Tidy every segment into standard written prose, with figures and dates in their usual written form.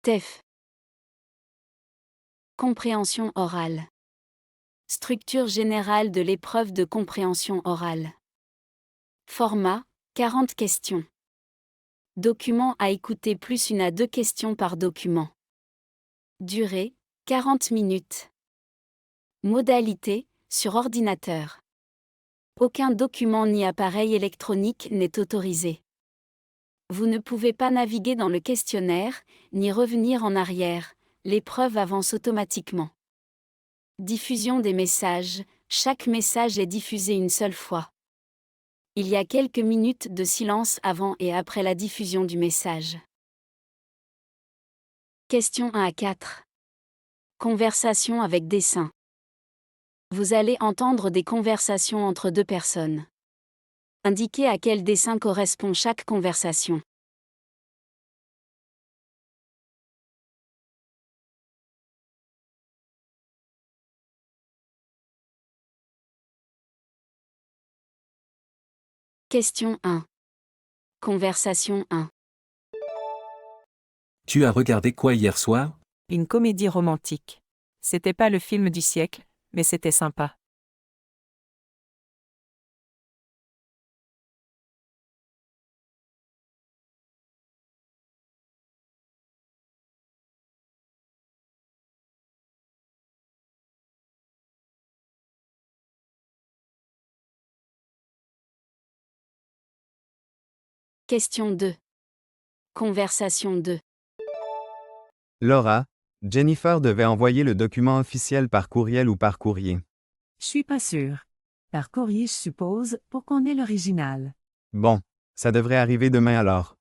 TEF. Compréhension orale. Structure générale de l'épreuve de compréhension orale. Format, 40 questions. Document à écouter plus 1 à 2 questions par document. Durée, 40 minutes. Modalité, sur ordinateur. Aucun document ni appareil électronique n'est autorisé. Vous ne pouvez pas naviguer dans le questionnaire, ni revenir en arrière, l'épreuve avance automatiquement. Diffusion des messages, chaque message est diffusé une seule fois. Il y a quelques minutes de silence avant et après la diffusion du message. Question 1 à 4. Conversation avec dessin. Vous allez entendre des conversations entre 2 personnes. Indiquez à quel dessin correspond chaque conversation. Question 1. Conversation 1. Tu as regardé quoi hier soir? Une comédie romantique. C'était pas le film du siècle, mais c'était sympa. Question 2. Conversation 2. Laura, Jennifer devait envoyer le document officiel par courriel ou par courrier. Je suis pas sûre. Par courrier, je suppose, pour qu'on ait l'original. Bon, ça devrait arriver demain alors.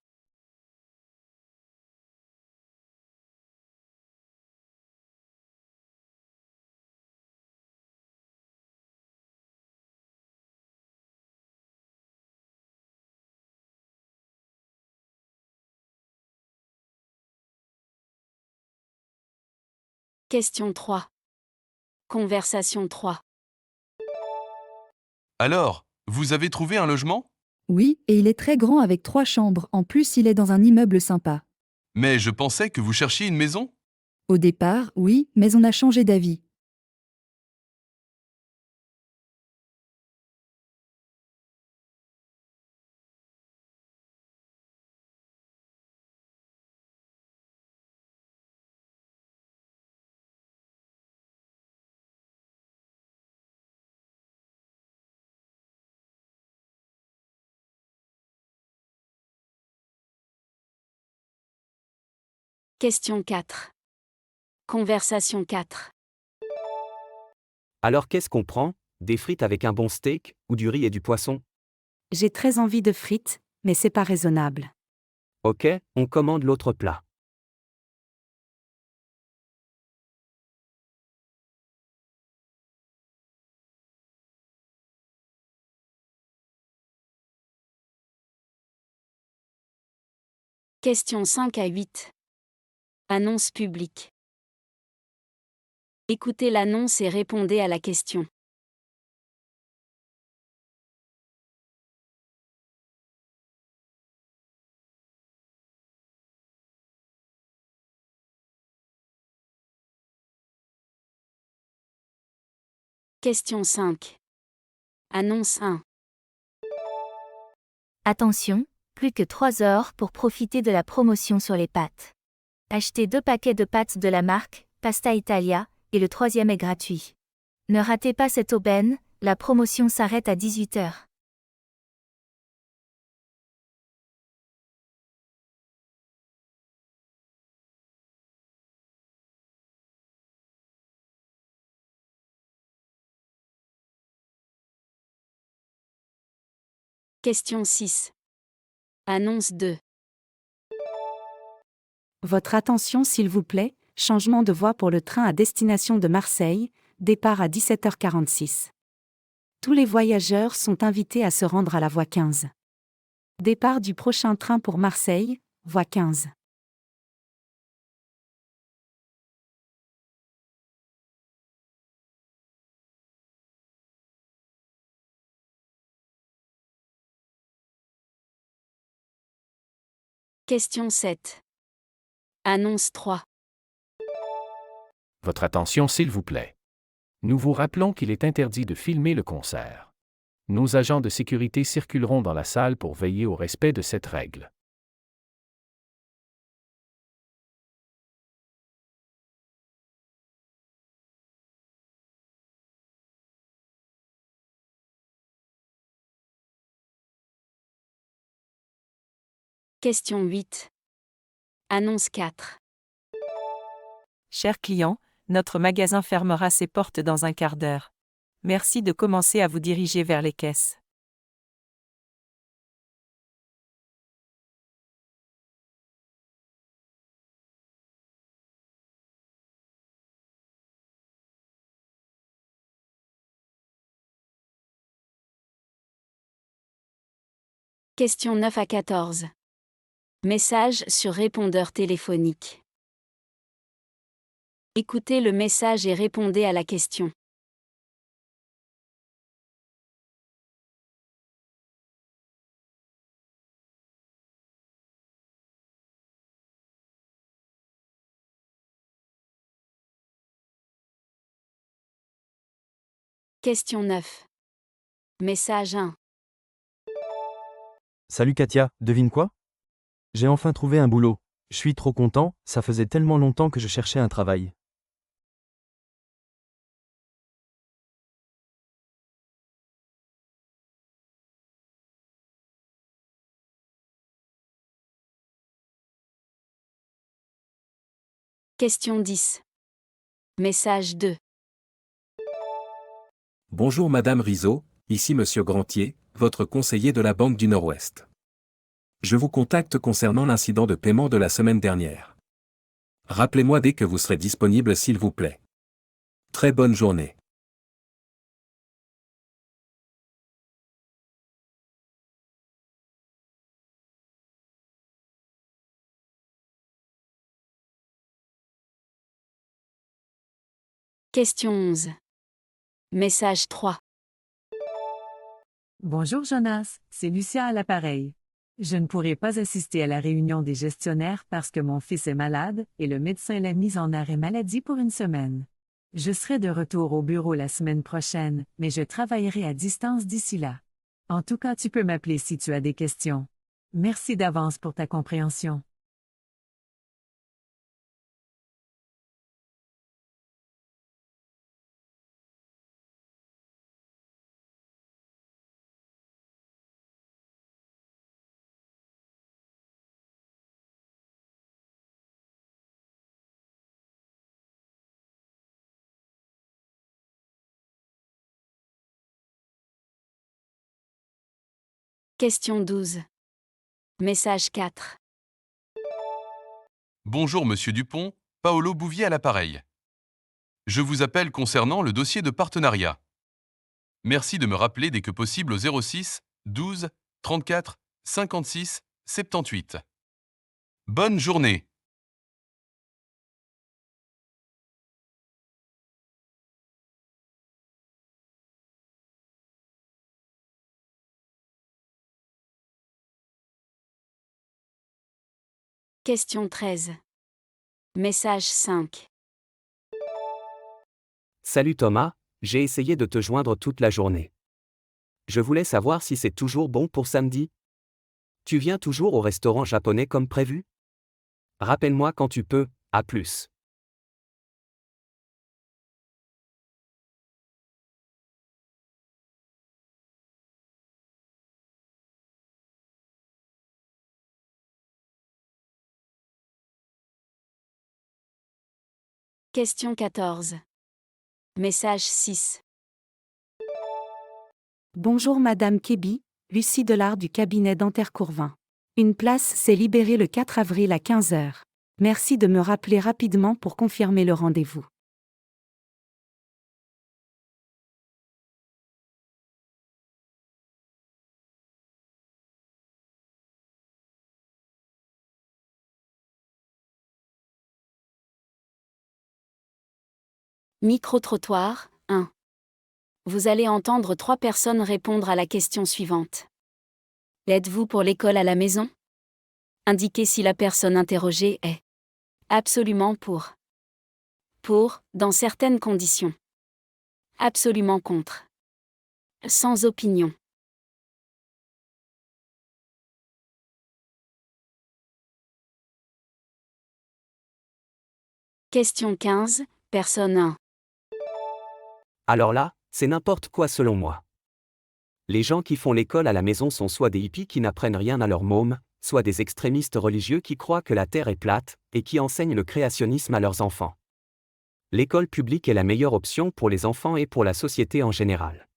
Question 3. Conversation 3. Alors, vous avez trouvé un logement? Oui, et il est très grand avec 3 chambres. En plus, il est dans un immeuble sympa. Mais je pensais que vous cherchiez une maison. Au départ, oui, mais on a changé d'avis. Question 4. Conversation 4. Alors qu'est-ce qu'on prend? Des frites avec un bon steak, ou du riz et du poisson? J'ai très envie de frites, mais c'est pas raisonnable. Ok, on commande l'autre plat. Question 5 à 8. Annonce publique. Écoutez l'annonce et répondez à la question. Question 5. Annonce 1. Attention, plus que 3 heures pour profiter de la promotion sur les pâtes. Achetez 2 paquets de pâtes de la marque Pasta Italia, et le 3e est gratuit. Ne ratez pas cette aubaine, la promotion s'arrête à 18 heures. Question 6. Annonce 2. Votre attention s'il vous plaît, changement de voie pour le train à destination de Marseille, départ à 17h46. Tous les voyageurs sont invités à se rendre à la voie 15. Départ du prochain train pour Marseille, voie 15. Question 7. Annonce 3. Votre attention s'il vous plaît. Nous vous rappelons qu'il est interdit de filmer le concert. Nos agents de sécurité circuleront dans la salle pour veiller au respect de cette règle. Question 8. Annonce 4. Chers clients, notre magasin fermera ses portes dans un quart d'heure. Merci de commencer à vous diriger vers les caisses. Question 9 à 14. Message sur répondeur téléphonique. Écoutez le message et répondez à la question. Question 9. Message 1. Salut Katia, devine quoi? J'ai enfin trouvé un boulot. Je suis trop content, ça faisait tellement longtemps que je cherchais un travail. Question 10. Message 2. Bonjour Madame Rizzo, ici Monsieur Grantier, votre conseiller de la Banque du Nord-Ouest. Je vous contacte concernant l'incident de paiement de la semaine dernière. Rappelez-moi dès que vous serez disponible s'il vous plaît. Très bonne journée. Question 11. Message 3. Bonjour Jonas, c'est Lucia à l'appareil. Je ne pourrai pas assister à la réunion des gestionnaires parce que mon fils est malade et le médecin l'a mis en arrêt maladie pour une semaine. Je serai de retour au bureau la semaine prochaine, mais je travaillerai à distance d'ici là. En tout cas, tu peux m'appeler si tu as des questions. Merci d'avance pour ta compréhension. Question 12. Message 4. Bonjour Monsieur Dupont, Paolo Bouvier à l'appareil. Je vous appelle concernant le dossier de partenariat. Merci de me rappeler dès que possible au 06 12 34 56 78. Bonne journée. Question 13. Message 5. Salut Thomas, j'ai essayé de te joindre toute la journée. Je voulais savoir si c'est toujours bon pour samedi. Tu viens toujours au restaurant japonais comme prévu? Rappelle-moi quand tu peux, à plus. Question 14. Message 6. Bonjour Madame Kébi, Lucie Delard du cabinet dentaire Courvin. Une place s'est libérée le 4 avril à 15h. Merci de me rappeler rapidement pour confirmer le rendez-vous. Micro-trottoir 1. Vous allez entendre 3 personnes répondre à la question suivante. Êtes-vous pour l'école à la maison? Indiquez si la personne interrogée est Absolument pour. Pour, dans certaines conditions. Absolument contre. Sans opinion. Question 15, personne 1. Alors là, c'est n'importe quoi selon moi. Les gens qui font l'école à la maison sont soit des hippies qui n'apprennent rien à leurs mômes, soit des extrémistes religieux qui croient que la Terre est plate, et qui enseignent le créationnisme à leurs enfants. L'école publique est la meilleure option pour les enfants et pour la société en général.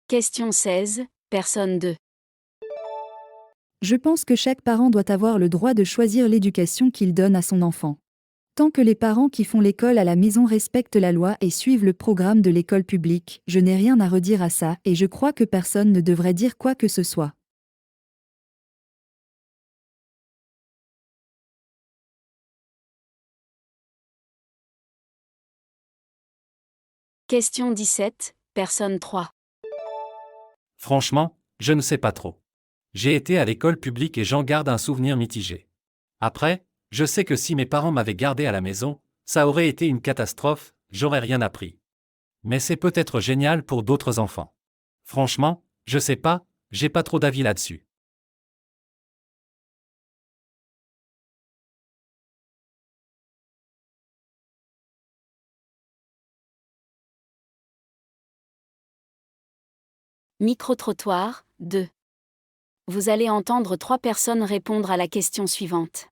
Question 16, personne 2. Je pense que chaque parent doit avoir le droit de choisir l'éducation qu'il donne à son enfant. Tant que les parents qui font l'école à la maison respectent la loi et suivent le programme de l'école publique, je n'ai rien à redire à ça et je crois que personne ne devrait dire quoi que ce soit. Question 17, personne 3. Franchement, je ne sais pas trop. J'ai été à l'école publique et j'en garde un souvenir mitigé. Après, je sais que si mes parents m'avaient gardé à la maison, ça aurait été une catastrophe, j'aurais rien appris. Mais c'est peut-être génial pour d'autres enfants. Franchement, je sais pas, j'ai pas trop d'avis là-dessus. Micro-trottoir, 2. Vous allez entendre 3 personnes répondre à la question suivante.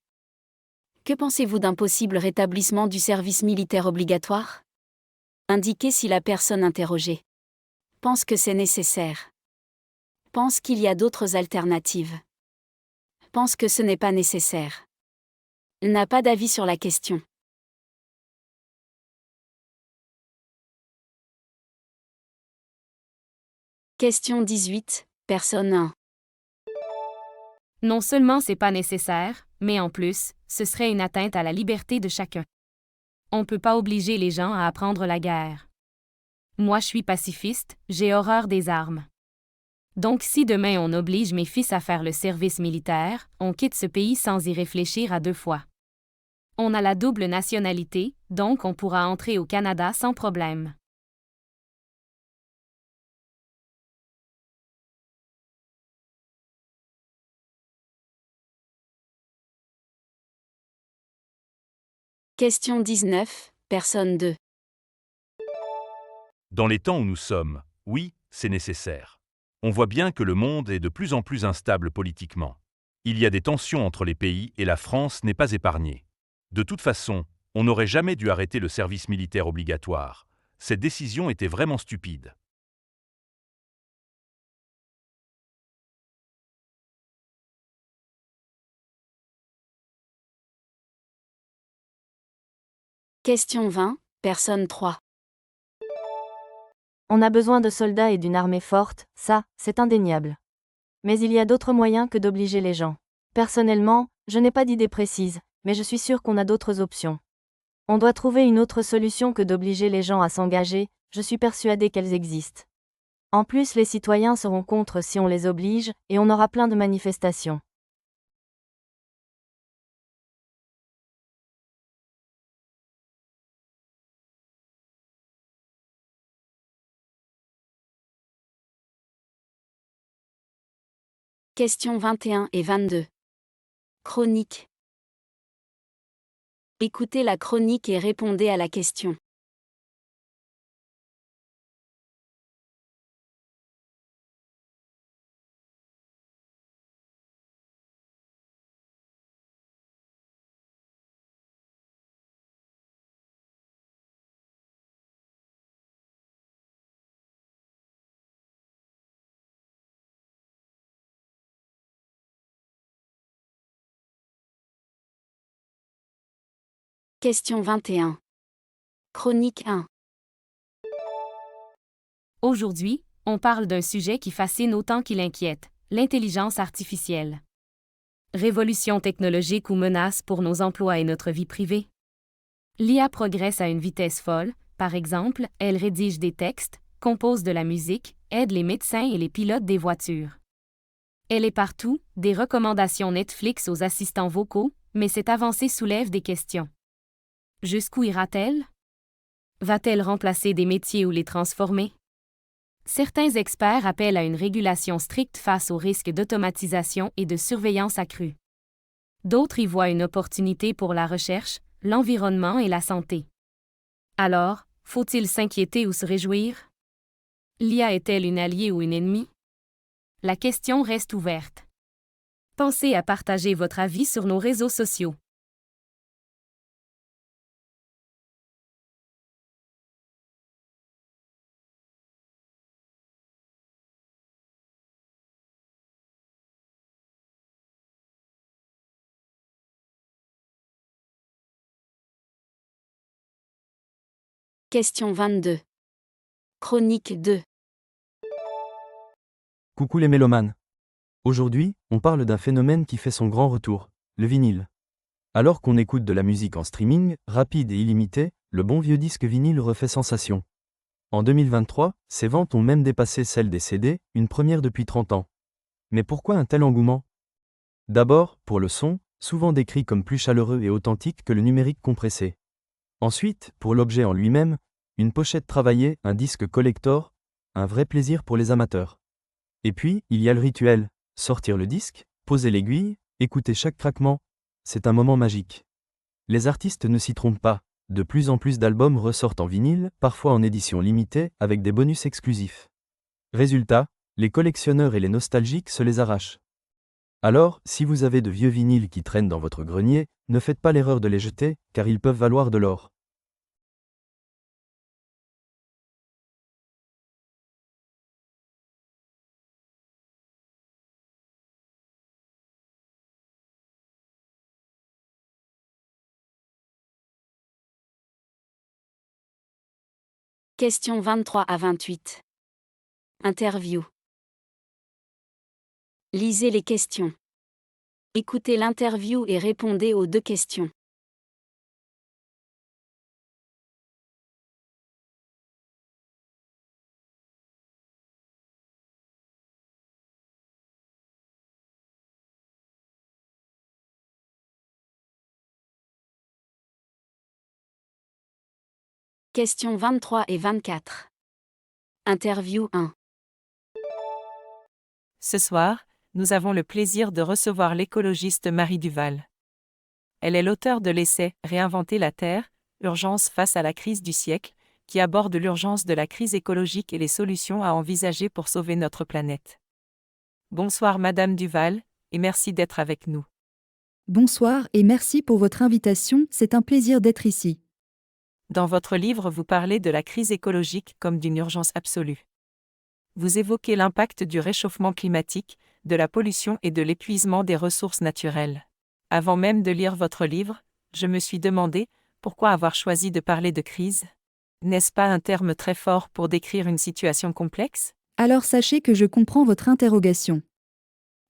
Que pensez-vous d'un possible rétablissement du service militaire obligatoire? Indiquez si la personne interrogée pense que c'est nécessaire. Pense qu'il y a d'autres alternatives. Pense que ce n'est pas nécessaire. N'a pas d'avis sur la question. Question 18, personne 1. Non seulement c'est pas nécessaire, mais en plus, ce serait une atteinte à la liberté de chacun. On peut pas obliger les gens à apprendre la guerre. Moi je suis pacifiste, j'ai horreur des armes. Donc si demain on oblige mes fils à faire le service militaire, on quitte ce pays sans y réfléchir à 2 fois. On a la double nationalité, donc on pourra entrer au Canada sans problème. Question 19, personne 2. Dans les temps où nous sommes, oui, c'est nécessaire. On voit bien que le monde est de plus en plus instable politiquement. Il y a des tensions entre les pays et la France n'est pas épargnée. De toute façon, on n'aurait jamais dû arrêter le service militaire obligatoire. Cette décision était vraiment stupide. Question 20, personne 3. On a besoin de soldats et d'une armée forte, ça, c'est indéniable. Mais il y a d'autres moyens que d'obliger les gens. Personnellement, je n'ai pas d'idée précise, mais je suis sûr qu'on a d'autres options. On doit trouver une autre solution que d'obliger les gens à s'engager, je suis persuadée qu'elles existent. En plus, les citoyens seront contre si on les oblige, et on aura plein de manifestations. Questions 21 et 22. Chronique. Écoutez la chronique et répondez à la question. Question 21. Chronique 1. Aujourd'hui, on parle d'un sujet qui fascine autant qu'il inquiète, l'intelligence artificielle. Révolution technologique ou menace pour nos emplois et notre vie privée? L'IA progresse à une vitesse folle, par exemple, elle rédige des textes, compose de la musique, aide les médecins et les pilotes des voitures. Elle est partout, des recommandations Netflix aux assistants vocaux, mais cette avancée soulève des questions. Jusqu'où ira-t-elle? Va-t-elle remplacer des métiers ou les transformer? Certains experts appellent à une régulation stricte face aux risques d'automatisation et de surveillance accrue. D'autres y voient une opportunité pour la recherche, l'environnement et la santé. Alors, faut-il s'inquiéter ou se réjouir? L'IA est-elle une alliée ou une ennemie? La question reste ouverte. Pensez à partager votre avis sur nos réseaux sociaux. Question 22. Chronique 2. Coucou les mélomanes. Aujourd'hui, on parle d'un phénomène qui fait son grand retour, le vinyle. Alors qu'on écoute de la musique en streaming, rapide et illimité, le bon vieux disque vinyle refait sensation. En 2023, ses ventes ont même dépassé celles des CD, une première depuis 30 ans. Mais pourquoi un tel engouement? D'abord, pour le son, souvent décrit comme plus chaleureux et authentique que le numérique compressé. Ensuite, pour l'objet en lui-même, une pochette travaillée, un disque collector, un vrai plaisir pour les amateurs. Et puis, il y a le rituel, sortir le disque, poser l'aiguille, écouter chaque craquement, c'est un moment magique. Les artistes ne s'y trompent pas, de plus en plus d'albums ressortent en vinyle, parfois en édition limitée, avec des bonus exclusifs. Résultat, les collectionneurs et les nostalgiques se les arrachent. Alors, si vous avez de vieux vinyles qui traînent dans votre grenier, ne faites pas l'erreur de les jeter, car ils peuvent valoir de l'or. Questions 23 à 28. Interview. Lisez les questions. Écoutez l'interview et répondez aux 2 questions. Questions 23 et 24. Interview 1. Ce soir, nous avons le plaisir de recevoir l'écologiste Marie Duval. Elle est l'auteure de l'essai Réinventer la Terre, urgence face à la crise du siècle, qui aborde l'urgence de la crise écologique et les solutions à envisager pour sauver notre planète. Bonsoir Madame Duval, et merci d'être avec nous. Bonsoir et merci pour votre invitation, c'est un plaisir d'être ici. Dans votre livre, vous parlez de la crise écologique comme d'une urgence absolue. Vous évoquez l'impact du réchauffement climatique, de la pollution et de l'épuisement des ressources naturelles. Avant même de lire votre livre, je me suis demandé, pourquoi avoir choisi de parler de crise? N'est-ce pas un terme très fort pour décrire une situation complexe? Alors sachez que je comprends votre interrogation.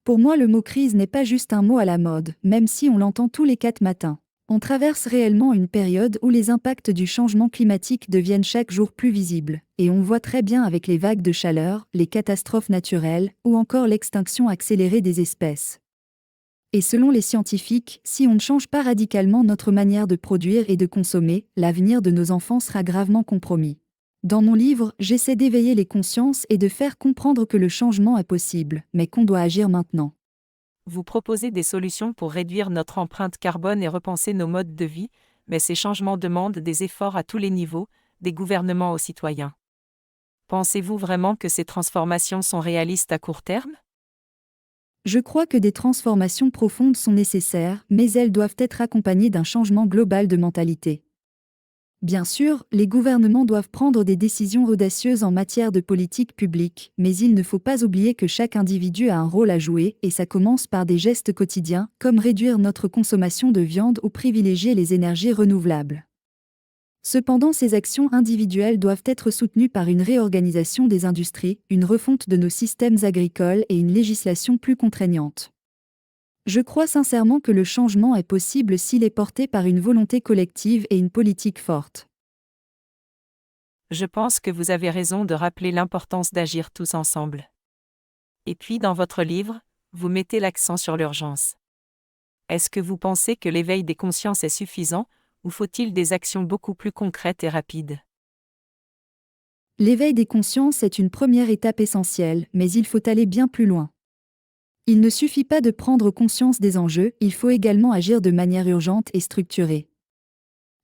Pour moi, le mot crise n'est pas juste un mot à la mode, même si on l'entend tous les 4 matins. On traverse réellement une période où les impacts du changement climatique deviennent chaque jour plus visibles, et on voit très bien avec les vagues de chaleur, les catastrophes naturelles, ou encore l'extinction accélérée des espèces. Et selon les scientifiques, si on ne change pas radicalement notre manière de produire et de consommer, l'avenir de nos enfants sera gravement compromis. Dans mon livre, j'essaie d'éveiller les consciences et de faire comprendre que le changement est possible, mais qu'on doit agir maintenant. Vous proposez des solutions pour réduire notre empreinte carbone et repenser nos modes de vie, mais ces changements demandent des efforts à tous les niveaux, des gouvernements aux citoyens. Pensez-vous vraiment que ces transformations sont réalistes à court terme? Je crois que des transformations profondes sont nécessaires, mais elles doivent être accompagnées d'un changement global de mentalité. Bien sûr, les gouvernements doivent prendre des décisions audacieuses en matière de politique publique, mais il ne faut pas oublier que chaque individu a un rôle à jouer et ça commence par des gestes quotidiens, comme réduire notre consommation de viande ou privilégier les énergies renouvelables. Cependant, ces actions individuelles doivent être soutenues par une réorganisation des industries, une refonte de nos systèmes agricoles et une législation plus contraignante. Je crois sincèrement que le changement est possible s'il est porté par une volonté collective et une politique forte. Je pense que vous avez raison de rappeler l'importance d'agir tous ensemble. Et puis dans votre livre, vous mettez l'accent sur l'urgence. Est-ce que vous pensez que l'éveil des consciences est suffisant, ou faut-il des actions beaucoup plus concrètes et rapides? L'éveil des consciences est une première étape essentielle, mais il faut aller bien plus loin. Il ne suffit pas de prendre conscience des enjeux, il faut également agir de manière urgente et structurée.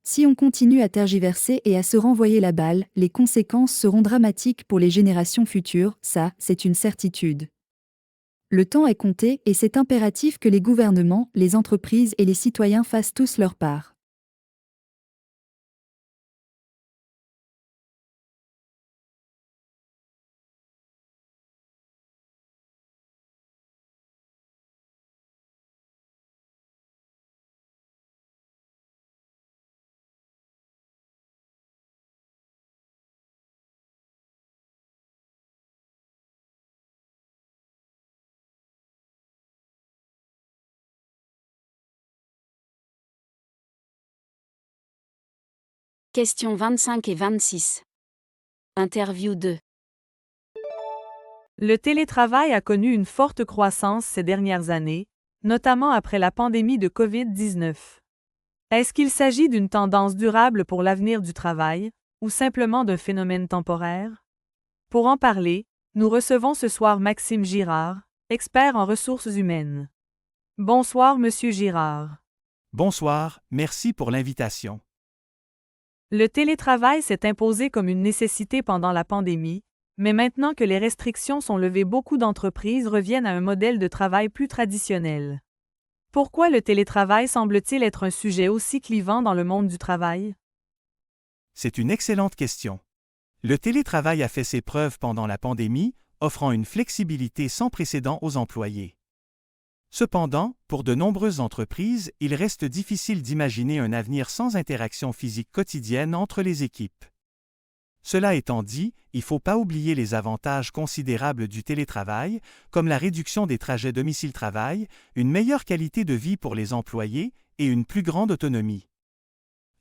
Si on continue à tergiverser et à se renvoyer la balle, les conséquences seront dramatiques pour les générations futures, ça, c'est une certitude. Le temps est compté et c'est impératif que les gouvernements, les entreprises et les citoyens fassent tous leur part. Questions 25 et 26. Interview 2. Le télétravail a connu une forte croissance ces dernières années, notamment après la pandémie de COVID-19. Est-ce qu'il s'agit d'une tendance durable pour l'avenir du travail, ou simplement d'un phénomène temporaire? Pour en parler, nous recevons ce soir Maxime Girard, expert en ressources humaines. Bonsoir, Monsieur Girard. Bonsoir, merci pour l'invitation. Le télétravail s'est imposé comme une nécessité pendant la pandémie, mais maintenant que les restrictions sont levées, beaucoup d'entreprises reviennent à un modèle de travail plus traditionnel. Pourquoi le télétravail semble-t-il être un sujet aussi clivant dans le monde du travail? C'est une excellente question. Le télétravail a fait ses preuves pendant la pandémie, offrant une flexibilité sans précédent aux employés. Cependant, pour de nombreuses entreprises, il reste difficile d'imaginer un avenir sans interaction physique quotidienne entre les équipes. Cela étant dit, il ne faut pas oublier les avantages considérables du télétravail, comme la réduction des trajets domicile-travail, une meilleure qualité de vie pour les employés et une plus grande autonomie.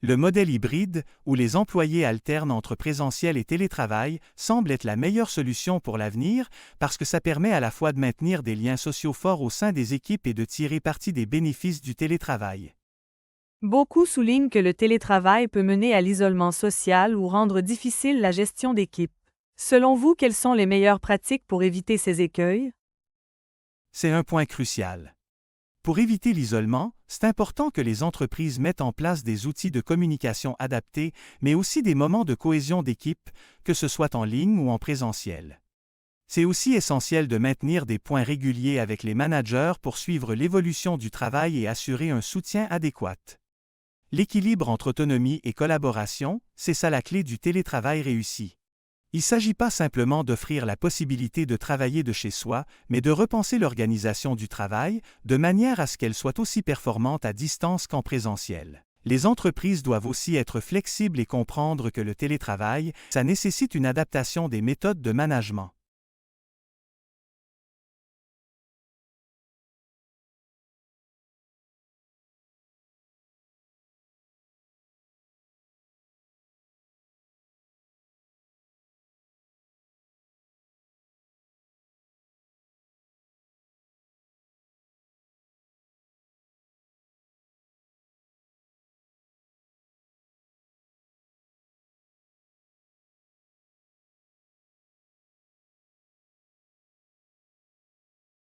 Le modèle hybride, où les employés alternent entre présentiel et télétravail, semble être la meilleure solution pour l'avenir parce que ça permet à la fois de maintenir des liens sociaux forts au sein des équipes et de tirer parti des bénéfices du télétravail. Beaucoup soulignent que le télétravail peut mener à l'isolement social ou rendre difficile la gestion d'équipe. Selon vous, quelles sont les meilleures pratiques pour éviter ces écueils? C'est un point crucial. Pour éviter l'isolement, c'est important que les entreprises mettent en place des outils de communication adaptés, mais aussi des moments de cohésion d'équipe, que ce soit en ligne ou en présentiel. C'est aussi essentiel de maintenir des points réguliers avec les managers pour suivre l'évolution du travail et assurer un soutien adéquat. L'équilibre entre autonomie et collaboration, c'est ça la clé du télétravail réussi. Il ne s'agit pas simplement d'offrir la possibilité de travailler de chez soi, mais de repenser l'organisation du travail de manière à ce qu'elle soit aussi performante à distance qu'en présentiel. Les entreprises doivent aussi être flexibles et comprendre que le télétravail, ça nécessite une adaptation des méthodes de management.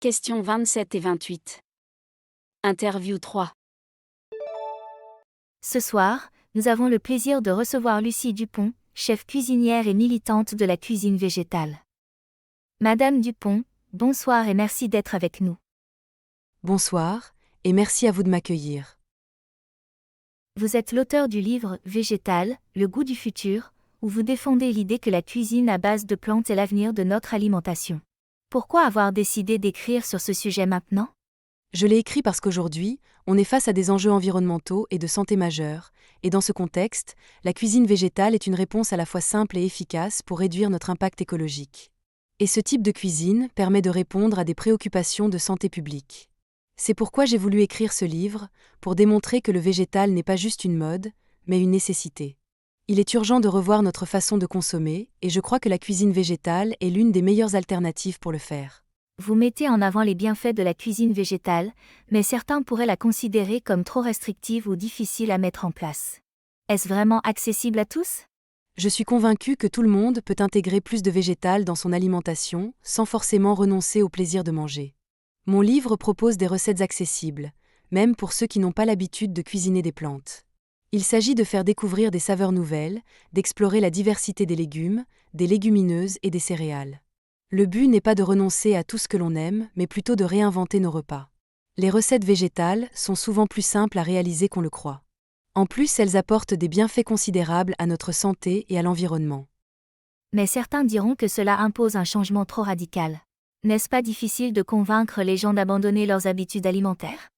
Questions 27 et 28. Interview 3. Ce soir, nous avons le plaisir de recevoir Lucie Dupont, chef cuisinière et militante de la cuisine végétale. Madame Dupont, bonsoir et merci d'être avec nous. Bonsoir, et merci à vous de m'accueillir. Vous êtes l'auteur du livre Végétal, le goût du futur, où vous défendez l'idée que la cuisine à base de plantes est l'avenir de notre alimentation. Pourquoi avoir décidé d'écrire sur ce sujet maintenant? Je l'ai écrit parce qu'aujourd'hui, on est face à des enjeux environnementaux et de santé majeurs, et dans ce contexte, la cuisine végétale est une réponse à la fois simple et efficace pour réduire notre impact écologique. Et ce type de cuisine permet de répondre à des préoccupations de santé publique. C'est pourquoi j'ai voulu écrire ce livre, pour démontrer que le végétal n'est pas juste une mode, mais une nécessité. Il est urgent de revoir notre façon de consommer, et je crois que la cuisine végétale est l'une des meilleures alternatives pour le faire. Vous mettez en avant les bienfaits de la cuisine végétale, mais certains pourraient la considérer comme trop restrictive ou difficile à mettre en place. Est-ce vraiment accessible à tous ? Je suis convaincue que tout le monde peut intégrer plus de végétal dans son alimentation, sans forcément renoncer au plaisir de manger. Mon livre propose des recettes accessibles, même pour ceux qui n'ont pas l'habitude de cuisiner des plantes. Il s'agit de faire découvrir des saveurs nouvelles, d'explorer la diversité des légumes, des légumineuses et des céréales. Le but n'est pas de renoncer à tout ce que l'on aime, mais plutôt de réinventer nos repas. Les recettes végétales sont souvent plus simples à réaliser qu'on le croit. En plus, elles apportent des bienfaits considérables à notre santé et à l'environnement. Mais certains diront que cela impose un changement trop radical. N'est-ce pas difficile de convaincre les gens d'abandonner leurs habitudes alimentaires ?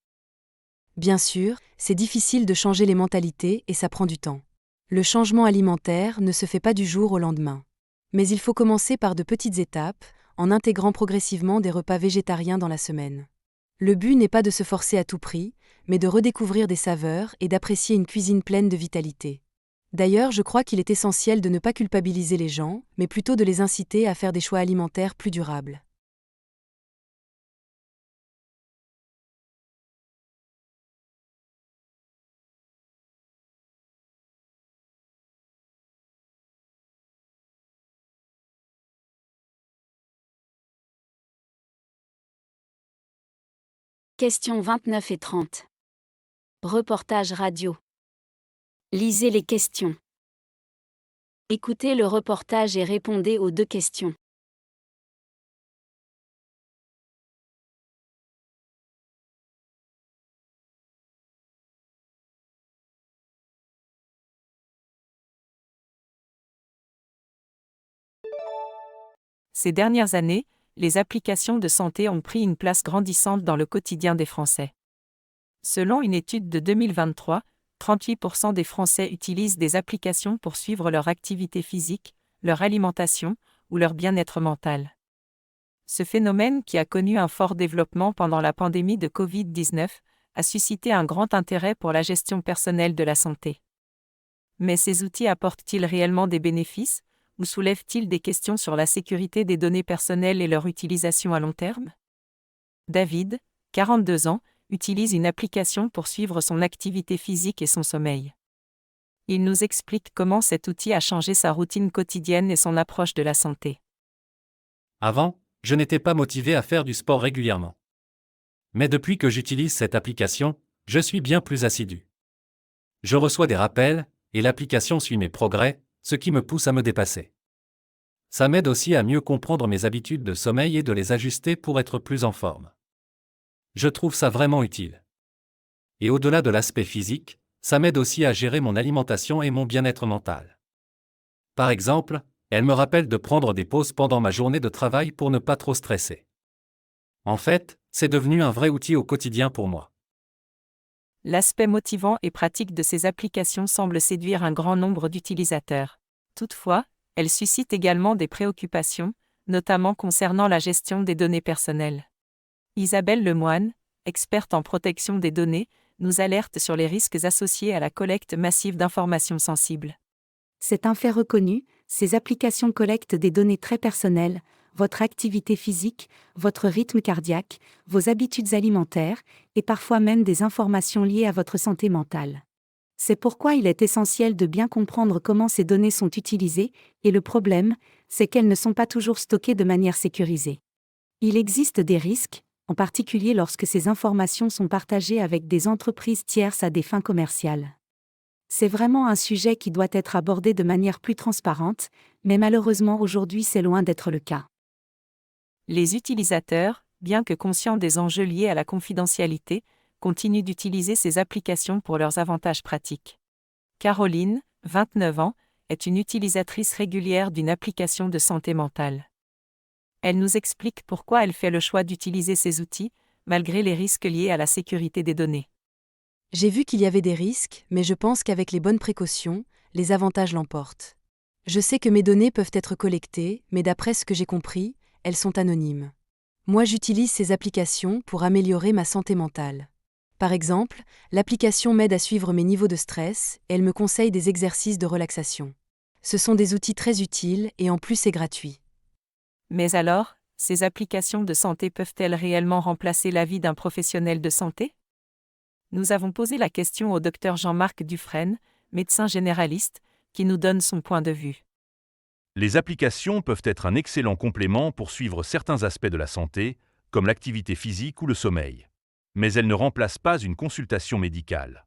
Bien sûr, c'est difficile de changer les mentalités et ça prend du temps. Le changement alimentaire ne se fait pas du jour au lendemain. Mais il faut commencer par de petites étapes, en intégrant progressivement des repas végétariens dans la semaine. Le but n'est pas de se forcer à tout prix, mais de redécouvrir des saveurs et d'apprécier une cuisine pleine de vitalité. D'ailleurs, je crois qu'il est essentiel de ne pas culpabiliser les gens, mais plutôt de les inciter à faire des choix alimentaires plus durables. Questions 29 et 30. Reportage radio. Lisez les questions. Écoutez le reportage et répondez aux 2 questions. Ces dernières années, les applications de santé ont pris une place grandissante dans le quotidien des Français. Selon une étude de 2023, 38% des Français utilisent des applications pour suivre leur activité physique, leur alimentation ou leur bien-être mental. Ce phénomène, qui a connu un fort développement pendant la pandémie de Covid-19, a suscité un grand intérêt pour la gestion personnelle de la santé. Mais ces outils apportent-ils réellement des bénéfices, ou soulèvent-ils des questions sur la sécurité des données personnelles et leur utilisation à long terme ? David, 42 ans, utilise une application pour suivre son activité physique et son sommeil. Il nous explique comment cet outil a changé sa routine quotidienne et son approche de la santé. Avant, je n'étais pas motivé à faire du sport régulièrement. Mais depuis que j'utilise cette application, je suis bien plus assidu. Je reçois des rappels, et l'application suit mes progrès, ce qui me pousse à me dépasser. Ça m'aide aussi à mieux comprendre mes habitudes de sommeil et de les ajuster pour être plus en forme. Je trouve ça vraiment utile. Et au-delà de l'aspect physique, ça m'aide aussi à gérer mon alimentation et mon bien-être mental. Par exemple, elle me rappelle de prendre des pauses pendant ma journée de travail pour ne pas trop stresser. En fait, c'est devenu un vrai outil au quotidien pour moi. L'aspect motivant et pratique de ces applications semble séduire un grand nombre d'utilisateurs. Toutefois, elles suscitent également des préoccupations, notamment concernant la gestion des données personnelles. Isabelle Lemoine, experte en protection des données, nous alerte sur les risques associés à la collecte massive d'informations sensibles. C'est un fait reconnu, ces applications collectent des données très personnelles, votre activité physique, votre rythme cardiaque, vos habitudes alimentaires, et parfois même des informations liées à votre santé mentale. C'est pourquoi il est essentiel de bien comprendre comment ces données sont utilisées, et le problème, c'est qu'elles ne sont pas toujours stockées de manière sécurisée. Il existe des risques, en particulier lorsque ces informations sont partagées avec des entreprises tierces à des fins commerciales. C'est vraiment un sujet qui doit être abordé de manière plus transparente, mais malheureusement aujourd'hui c'est loin d'être le cas. Les utilisateurs, bien que conscients des enjeux liés à la confidentialité, continuent d'utiliser ces applications pour leurs avantages pratiques. Caroline, 29 ans, est une utilisatrice régulière d'une application de santé mentale. Elle nous explique pourquoi elle fait le choix d'utiliser ces outils, malgré les risques liés à la sécurité des données. J'ai vu qu'il y avait des risques, mais je pense qu'avec les bonnes précautions, les avantages l'emportent. Je sais que mes données peuvent être collectées, mais d'après ce que j'ai compris, elles sont anonymes. Moi, j'utilise ces applications pour améliorer ma santé mentale. Par exemple, l'application m'aide à suivre mes niveaux de stress et elle me conseille des exercices de relaxation. Ce sont des outils très utiles et en plus c'est gratuit. Mais alors, ces applications de santé peuvent-elles réellement remplacer l'avis d'un professionnel de santé? Nous avons posé la question au Dr Jean-Marc Dufresne, médecin généraliste, qui nous donne son point de vue. Les applications peuvent être un excellent complément pour suivre certains aspects de la santé, comme l'activité physique ou le sommeil. Mais elles ne remplacent pas une consultation médicale.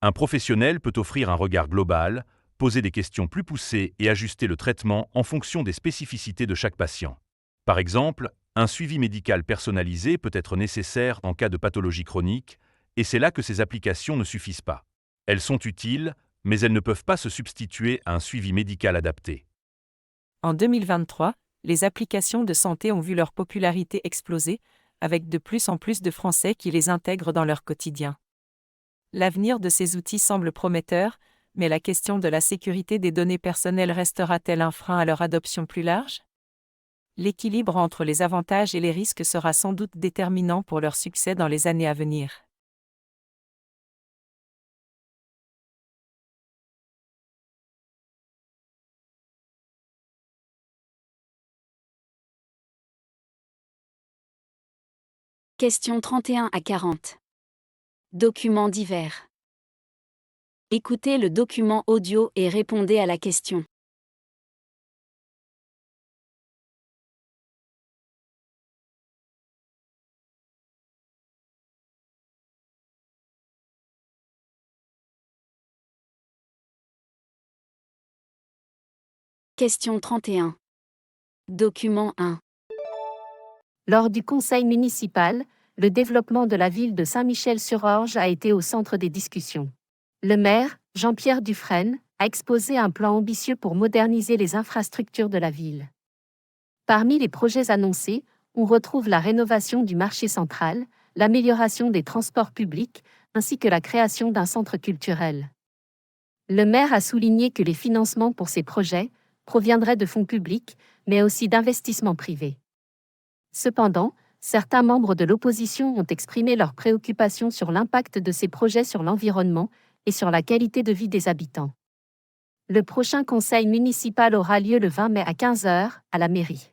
Un professionnel peut offrir un regard global, poser des questions plus poussées et ajuster le traitement en fonction des spécificités de chaque patient. Par exemple, un suivi médical personnalisé peut être nécessaire en cas de pathologie chronique, et c'est là que ces applications ne suffisent pas. Elles sont utiles, mais elles ne peuvent pas se substituer à un suivi médical adapté. En 2023, les applications de santé ont vu leur popularité exploser, avec de plus en plus de Français qui les intègrent dans leur quotidien. L'avenir de ces outils semble prometteur, mais la question de la sécurité des données personnelles restera-t-elle un frein à leur adoption plus large? L'équilibre entre les avantages et les risques sera sans doute déterminant pour leur succès dans les années à venir. Questions 31 à 40. Documents divers. Écoutez le document audio et répondez à la question. Question 31. Document 1. Lors du conseil municipal, le développement de la ville de Saint-Michel-sur-Orge a été au centre des discussions. Le maire, Jean-Pierre Dufresne, a exposé un plan ambitieux pour moderniser les infrastructures de la ville. Parmi les projets annoncés, on retrouve la rénovation du marché central, l'amélioration des transports publics, ainsi que la création d'un centre culturel. Le maire a souligné que les financements pour ces projets proviendraient de fonds publics, mais aussi d'investissements privés. Cependant, certains membres de l'opposition ont exprimé leurs préoccupations sur l'impact de ces projets sur l'environnement et sur la qualité de vie des habitants. Le prochain conseil municipal aura lieu le 20 mai à 15h à la mairie.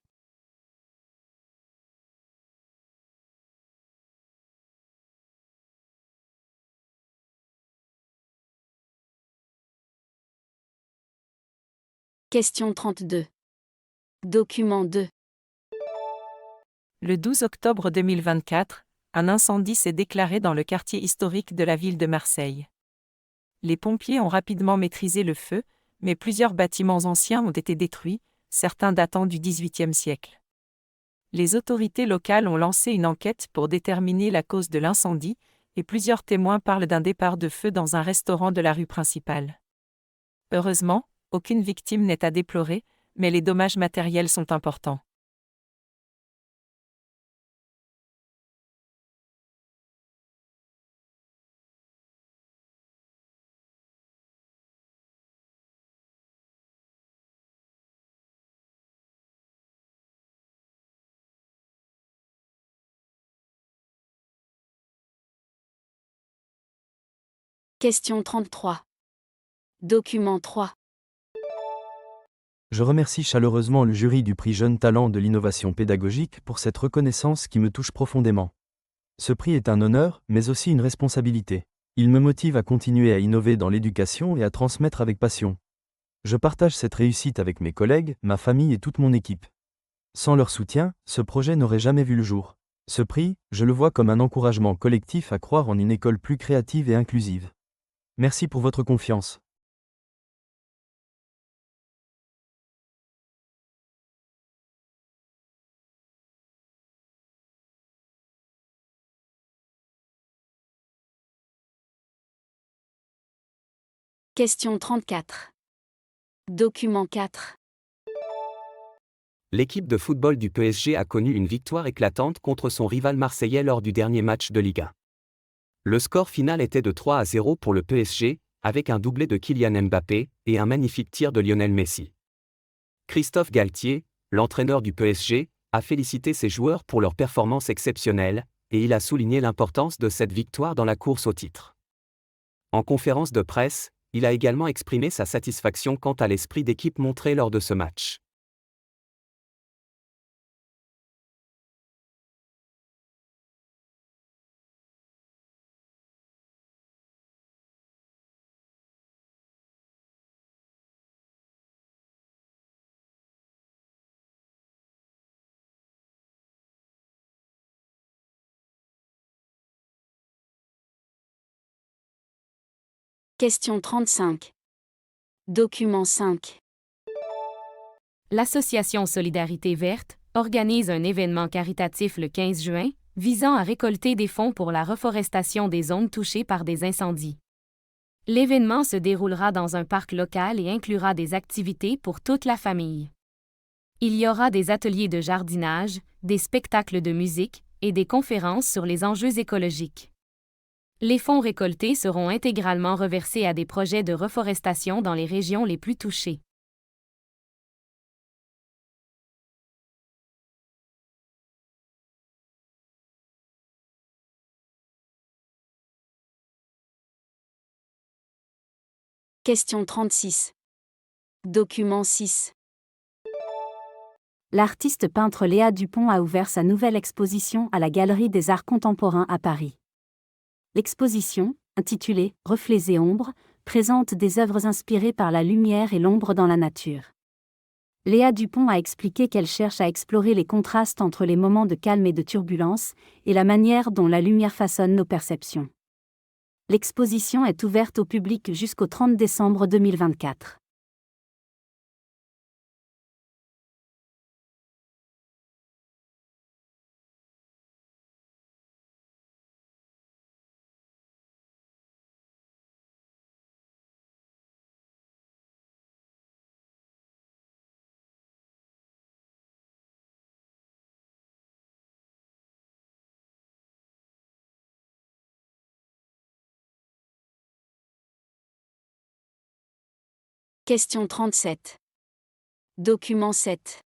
Question 32. Document 2. Le 12 octobre 2024, un incendie s'est déclaré dans le quartier historique de la ville de Marseille. Les pompiers ont rapidement maîtrisé le feu, mais plusieurs bâtiments anciens ont été détruits, certains datant du XVIIIe siècle. Les autorités locales ont lancé une enquête pour déterminer la cause de l'incendie, et plusieurs témoins parlent d'un départ de feu dans un restaurant de la rue principale. Heureusement, aucune victime n'est à déplorer, mais les dommages matériels sont importants. Question 33. Document 3. Je remercie chaleureusement le jury du prix Jeune Talent de l'innovation pédagogique pour cette reconnaissance qui me touche profondément. Ce prix est un honneur, mais aussi une responsabilité. Il me motive à continuer à innover dans l'éducation et à transmettre avec passion. Je partage cette réussite avec mes collègues, ma famille et toute mon équipe. Sans leur soutien, ce projet n'aurait jamais vu le jour. Ce prix, je le vois comme un encouragement collectif à croire en une école plus créative et inclusive. Merci pour votre confiance. Question 34. Document 4. L'équipe de football du PSG a connu une victoire éclatante contre son rival marseillais lors du dernier match de Liga. Le score final était de 3-0 pour le PSG, avec un doublé de Kylian Mbappé et un magnifique tir de Lionel Messi. Christophe Galtier, l'entraîneur du PSG, a félicité ses joueurs pour leur performance exceptionnelle, Et il a souligné l'importance de cette victoire dans la course au titre. En conférence de presse, il a également exprimé sa satisfaction quant à l'esprit d'équipe montré lors de ce match. Question 35. Document 5. L'Association Solidarité Verte organise un événement caritatif le 15 juin, visant à récolter des fonds pour la reforestation des zones touchées par des incendies. L'événement se déroulera dans un parc local et inclura des activités pour toute la famille. Il y aura des ateliers de jardinage, des spectacles de musique et des conférences sur les enjeux écologiques. Les fonds récoltés seront intégralement reversés à des projets de reforestation dans les régions les plus touchées. Question 36. Document 6. L'artiste peintre Léa Dupont a ouvert sa nouvelle exposition à la Galerie des Arts Contemporains à Paris. L'exposition, intitulée « Reflets et ombres », présente des œuvres inspirées par la lumière et l'ombre dans la nature. Léa Dupont a expliqué qu'elle cherche à explorer les contrastes entre les moments de calme et de turbulence, et la manière dont la lumière façonne nos perceptions. L'exposition est ouverte au public jusqu'au 30 décembre 2024. Question 37. Document 7.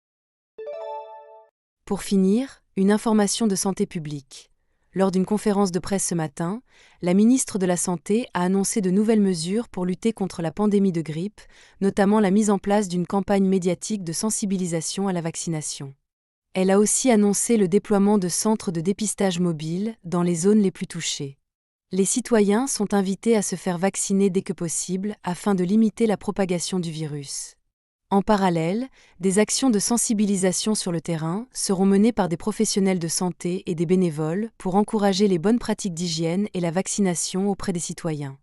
Pour finir, une information de santé publique. Lors d'une conférence de presse ce matin, la ministre de la Santé a annoncé de nouvelles mesures pour lutter contre la pandémie de grippe, notamment la mise en place d'une campagne médiatique de sensibilisation à la vaccination. Elle a aussi annoncé le déploiement de centres de dépistage mobiles dans les zones les plus touchées. Les citoyens sont invités à se faire vacciner dès que possible afin de limiter la propagation du virus. En parallèle, des actions de sensibilisation sur le terrain seront menées par des professionnels de santé et des bénévoles pour encourager les bonnes pratiques d'hygiène et la vaccination auprès des citoyens.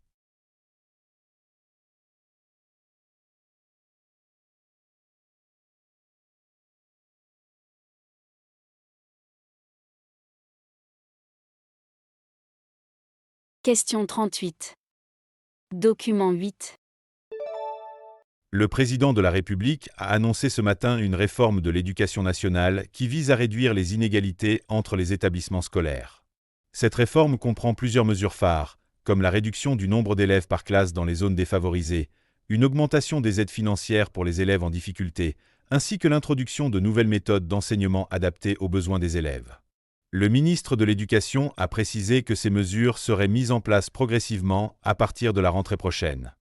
Question 38. Document 8. Le président de la République a annoncé ce matin une réforme de l'éducation nationale qui vise à réduire les inégalités entre les établissements scolaires. Cette réforme comprend plusieurs mesures phares, comme la réduction du nombre d'élèves par classe dans les zones défavorisées, une augmentation des aides financières pour les élèves en difficulté, ainsi que l'introduction de nouvelles méthodes d'enseignement adaptées aux besoins des élèves. Le ministre de l'Éducation a précisé que ces mesures seraient mises en place progressivement à partir de la rentrée prochaine.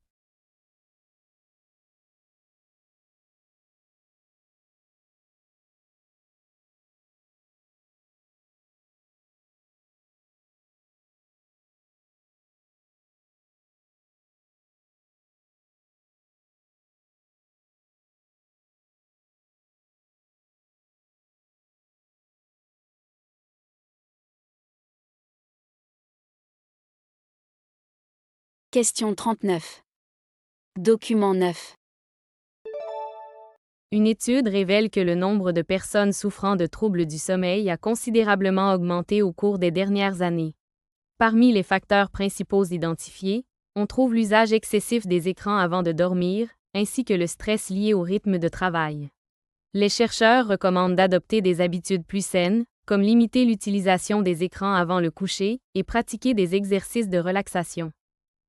Question 39. Document 9. Une étude révèle que le nombre de personnes souffrant de troubles du sommeil a considérablement augmenté au cours des dernières années. Parmi les facteurs principaux identifiés, on trouve l'usage excessif des écrans avant de dormir, ainsi que le stress lié au rythme de travail. Les chercheurs recommandent d'adopter des habitudes plus saines, comme limiter l'utilisation des écrans avant le coucher et pratiquer des exercices de relaxation.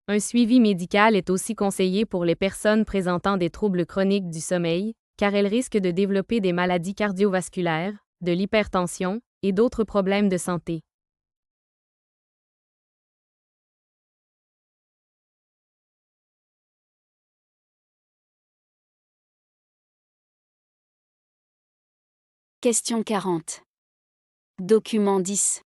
Un suivi médical est aussi conseillé pour les personnes présentant des troubles chroniques du sommeil, car elles risquent de développer des maladies cardiovasculaires, de l'hypertension et d'autres problèmes de santé. Question 40. Document 10.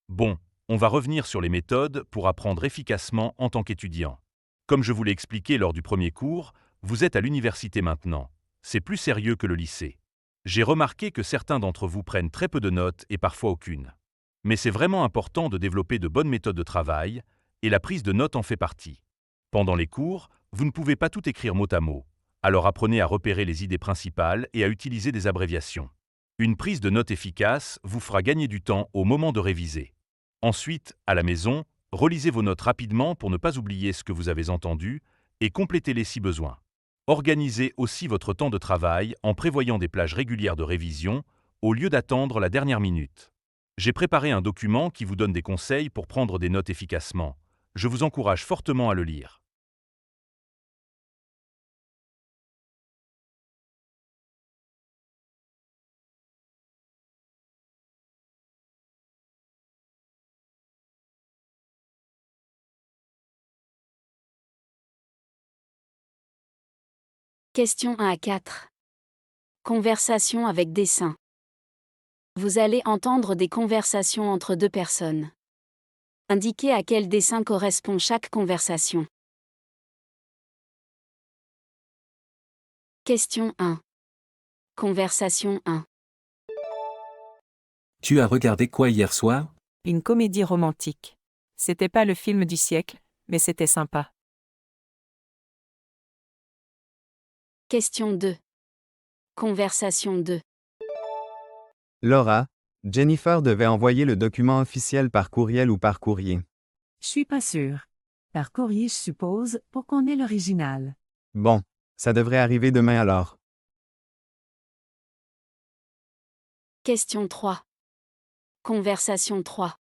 Bon, on va revenir sur les méthodes pour apprendre efficacement en tant qu'étudiant. Comme je vous l'ai expliqué lors du premier cours, vous êtes à l'université maintenant. C'est plus sérieux que le lycée. J'ai remarqué que certains d'entre vous prennent très peu de notes et parfois aucune. Mais c'est vraiment important de développer de bonnes méthodes de travail, et la prise de notes en fait partie. Pendant les cours, vous ne pouvez pas tout écrire mot à mot, alors apprenez à repérer les idées principales et à utiliser des abréviations. Une prise de notes efficace vous fera gagner du temps au moment de réviser. Ensuite, à la maison, relisez vos notes rapidement pour ne pas oublier ce que vous avez entendu et complétez-les si besoin. Organisez aussi votre temps de travail en prévoyant des plages régulières de révision au lieu d'attendre la dernière minute. J'ai préparé un document qui vous donne des conseils pour prendre des notes efficacement. Je vous encourage fortement à le lire. Question 1 à 4. Conversation avec dessin. Vous allez entendre des conversations entre deux personnes. Indiquez à quel dessin correspond chaque conversation. Question 1. Conversation 1. Tu as regardé quoi hier soir? Une comédie romantique. C'était pas le film du siècle, mais c'était sympa. Question 2. Conversation 2. Laura, Jennifer devait envoyer le document officiel par courriel ou par courrier. Je suis pas sûre. Par courrier, je suppose, pour qu'on ait l'original. Bon, ça devrait arriver demain alors. Question 3. Conversation 3.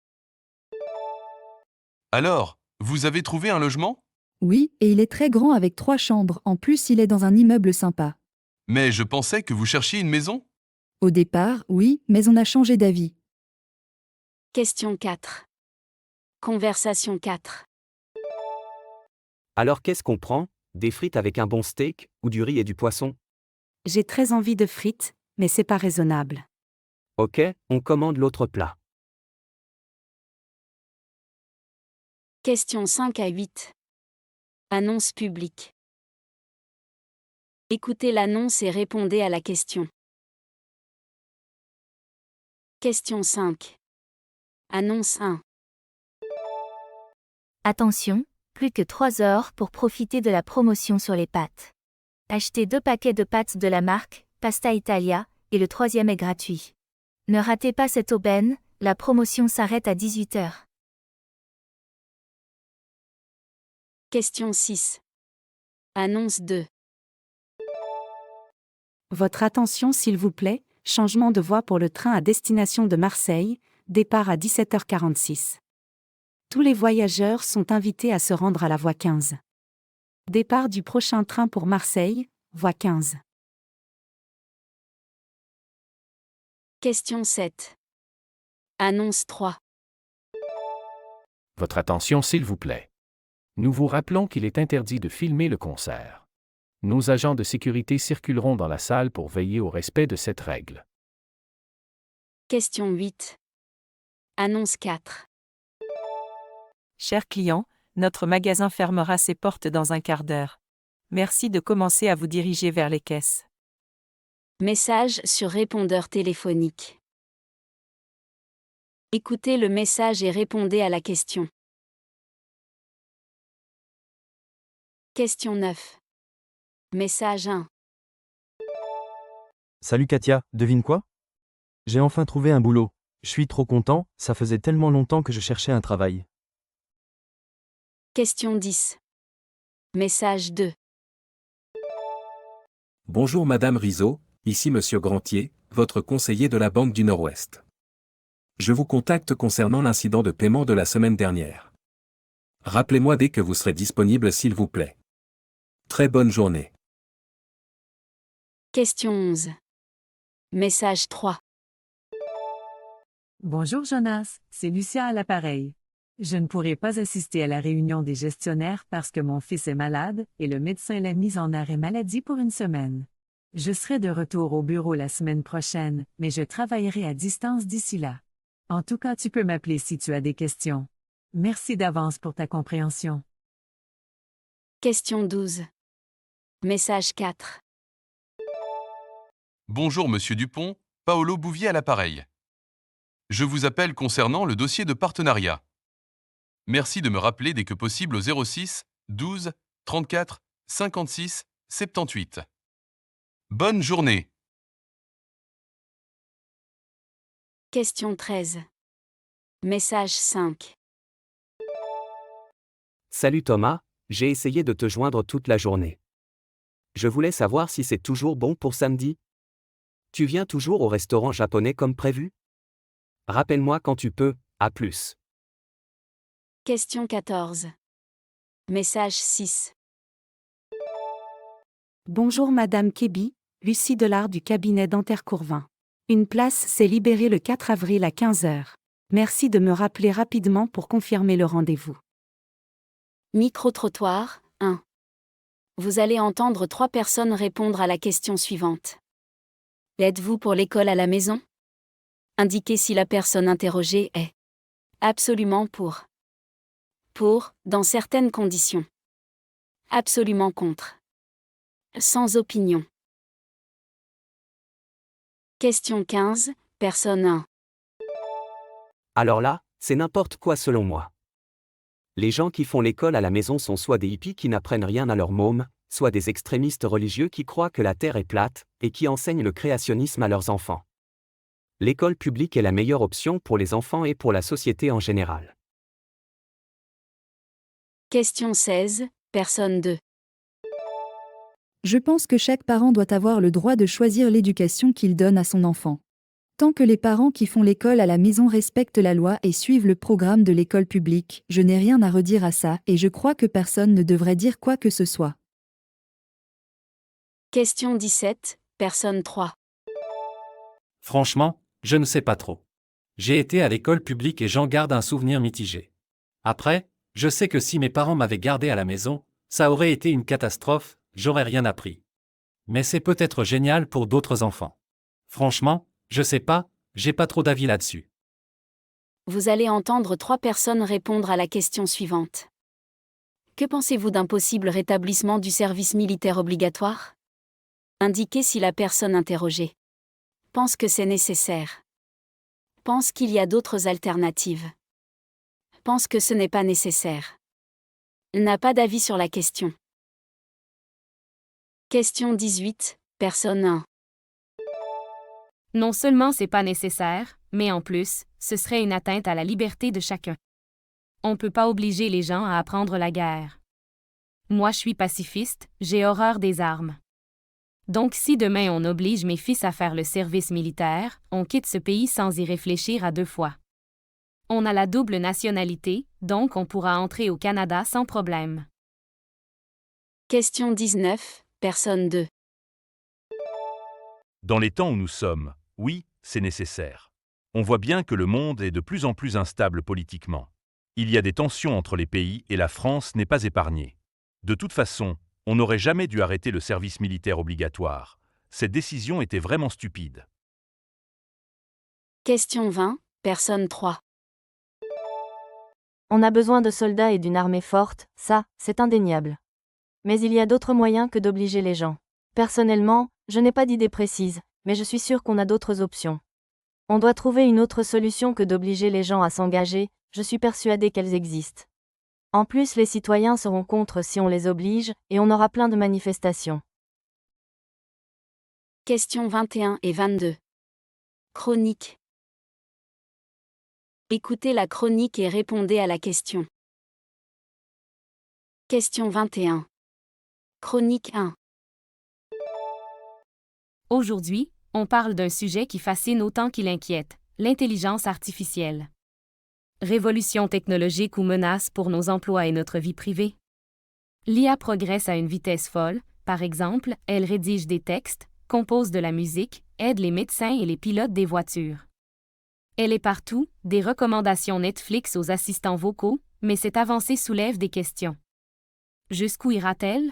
Alors, vous avez trouvé un logement? Oui, et il est très grand avec 3 chambres, en plus il est dans un immeuble sympa. Mais je pensais que vous cherchiez une maison? Au départ, oui, mais on a changé d'avis. Question 4. Conversation 4. Alors qu'est-ce qu'on prend? Des frites avec un bon steak, ou du riz et du poisson? J'ai très envie de frites, mais c'est pas raisonnable. Ok, on commande l'autre plat. Question 5 à 8. Annonce publique. Écoutez l'annonce et répondez à la question. Question 5. Annonce 1. Attention, plus que 3 heures pour profiter de la promotion sur les pâtes. Achetez 2 paquets de pâtes de la marque Pasta Italia, et le 3e est gratuit. Ne ratez pas cette aubaine, la promotion s'arrête à 18h. Question 6. Annonce 2. Votre attention s'il vous plaît, changement de voie pour le train à destination de Marseille, départ à 17h46. Tous les voyageurs sont invités à se rendre à la voie 15. Départ du prochain train pour Marseille, voie 15. Question 7. Annonce 3. Votre attention s'il vous plaît. Nous vous rappelons qu'il est interdit de filmer le concert. Nos agents de sécurité circuleront dans la salle pour veiller au respect de cette règle. Question 8. Annonce 4. Chers clients, notre magasin fermera ses portes dans un quart d'heure. Merci de commencer à vous diriger vers les caisses. Message sur répondeur téléphonique. Écoutez le message et répondez à la question. Question 9. Message 1. Salut Katia, devine quoi? J'ai enfin trouvé un boulot. Je suis trop content, ça faisait tellement longtemps que je cherchais un travail. Question 10. Message 2. Bonjour Madame Rizzo, ici Monsieur Grantier, votre conseiller de la Banque du Nord-Ouest. Je vous contacte concernant l'incident de paiement de la semaine dernière. Rappelez-moi dès que vous serez disponible s'il vous plaît. Très bonne journée. Question 11. Message 3. Bonjour Jonas, c'est Lucia à l'appareil. Je ne pourrai pas assister à la réunion des gestionnaires parce que mon fils est malade et le médecin l'a mis en arrêt maladie pour une semaine. Je serai de retour au bureau la semaine prochaine, mais je travaillerai à distance d'ici là. En tout cas, tu peux m'appeler si tu as des questions. Merci d'avance pour ta compréhension. Question 12. Message 4. Bonjour Monsieur Dupont, Paolo Bouvier à l'appareil. Je vous appelle concernant le dossier de partenariat. Merci de me rappeler dès que possible au 06 12 34 56 78. Bonne journée. Question 13. Message 5. Salut Thomas, j'ai essayé de te joindre toute la journée. Je voulais savoir si c'est toujours bon pour samedi. Tu viens toujours au restaurant japonais comme prévu? Rappelle-moi quand tu peux, à plus. Question 14. Message 6. Bonjour Madame Kébi, Lucie Delard du cabinet dentaire Courvin. Une place s'est libérée le 4 avril à 15h. Merci de me rappeler rapidement pour confirmer le rendez-vous. Micro-trottoir, 1. Vous allez entendre 3 personnes répondre à la question suivante. Êtes-vous pour l'école à la maison? Indiquez si la personne interrogée est absolument pour. Pour, dans certaines conditions. Absolument contre. Sans opinion. Question 15, personne 1. Alors là, c'est n'importe quoi selon moi. Les gens qui font l'école à la maison sont soit des hippies qui n'apprennent rien à leurs mômes, soit des extrémistes religieux qui croient que la Terre est plate, et qui enseignent le créationnisme à leurs enfants. L'école publique est la meilleure option pour les enfants et pour la société en général. Question 16, personne 2. Je pense que chaque parent doit avoir le droit de choisir l'éducation qu'il donne à son enfant. Tant que les parents qui font l'école à la maison respectent la loi et suivent le programme de l'école publique, je n'ai rien à redire à ça et je crois que personne ne devrait dire quoi que ce soit. Question 17, personne 3. Franchement, je ne sais pas trop. J'ai été à l'école publique et j'en garde un souvenir mitigé. Après, je sais que si mes parents m'avaient gardé à la maison, ça aurait été une catastrophe, j'aurais rien appris. Mais c'est peut-être génial pour d'autres enfants. Franchement, je sais pas, j'ai pas trop d'avis là-dessus. Vous allez entendre 3 personnes répondre à la question suivante. Que pensez-vous d'un possible rétablissement du service militaire obligatoire? Indiquez si la personne interrogée pense que c'est nécessaire. Pense qu'il y a d'autres alternatives. Pense que ce n'est pas nécessaire. N'a pas d'avis sur la question. Question 18, personne 1. Non seulement c'est pas nécessaire, mais en plus, ce serait une atteinte à la liberté de chacun. On peut pas obliger les gens à apprendre la guerre. Moi je suis pacifiste, j'ai horreur des armes. Donc si demain on oblige mes fils à faire le service militaire, on quitte ce pays sans y réfléchir à 2 fois. On a la double nationalité, donc on pourra entrer au Canada sans problème. Question 19, personne 2. Dans les temps où nous sommes, oui, c'est nécessaire. On voit bien que le monde est de plus en plus instable politiquement. Il y a des tensions entre les pays et la France n'est pas épargnée. De toute façon, on n'aurait jamais dû arrêter le service militaire obligatoire. Cette décision était vraiment stupide. Question 20, personne 3. On a besoin de soldats et d'une armée forte, ça, c'est indéniable. Mais il y a d'autres moyens que d'obliger les gens. Personnellement, je n'ai pas d'idée précise, mais je suis sûre qu'on a d'autres options. On doit trouver une autre solution que d'obliger les gens à s'engager, je suis persuadée qu'elles existent. En plus, les citoyens seront contre si on les oblige, et on aura plein de manifestations. Questions 21 et 22. Chronique. Écoutez la chronique et répondez à la question. Question 21. Chronique 1. Aujourd'hui, on parle d'un sujet qui fascine autant qu'il inquiète, l'intelligence artificielle. Révolution technologique ou menace pour nos emplois et notre vie privée? L'IA progresse à une vitesse folle, par exemple, elle rédige des textes, compose de la musique, aide les médecins et les pilotes des voitures. Elle est partout, des recommandations Netflix aux assistants vocaux, mais cette avancée soulève des questions. Jusqu'où ira-t-elle?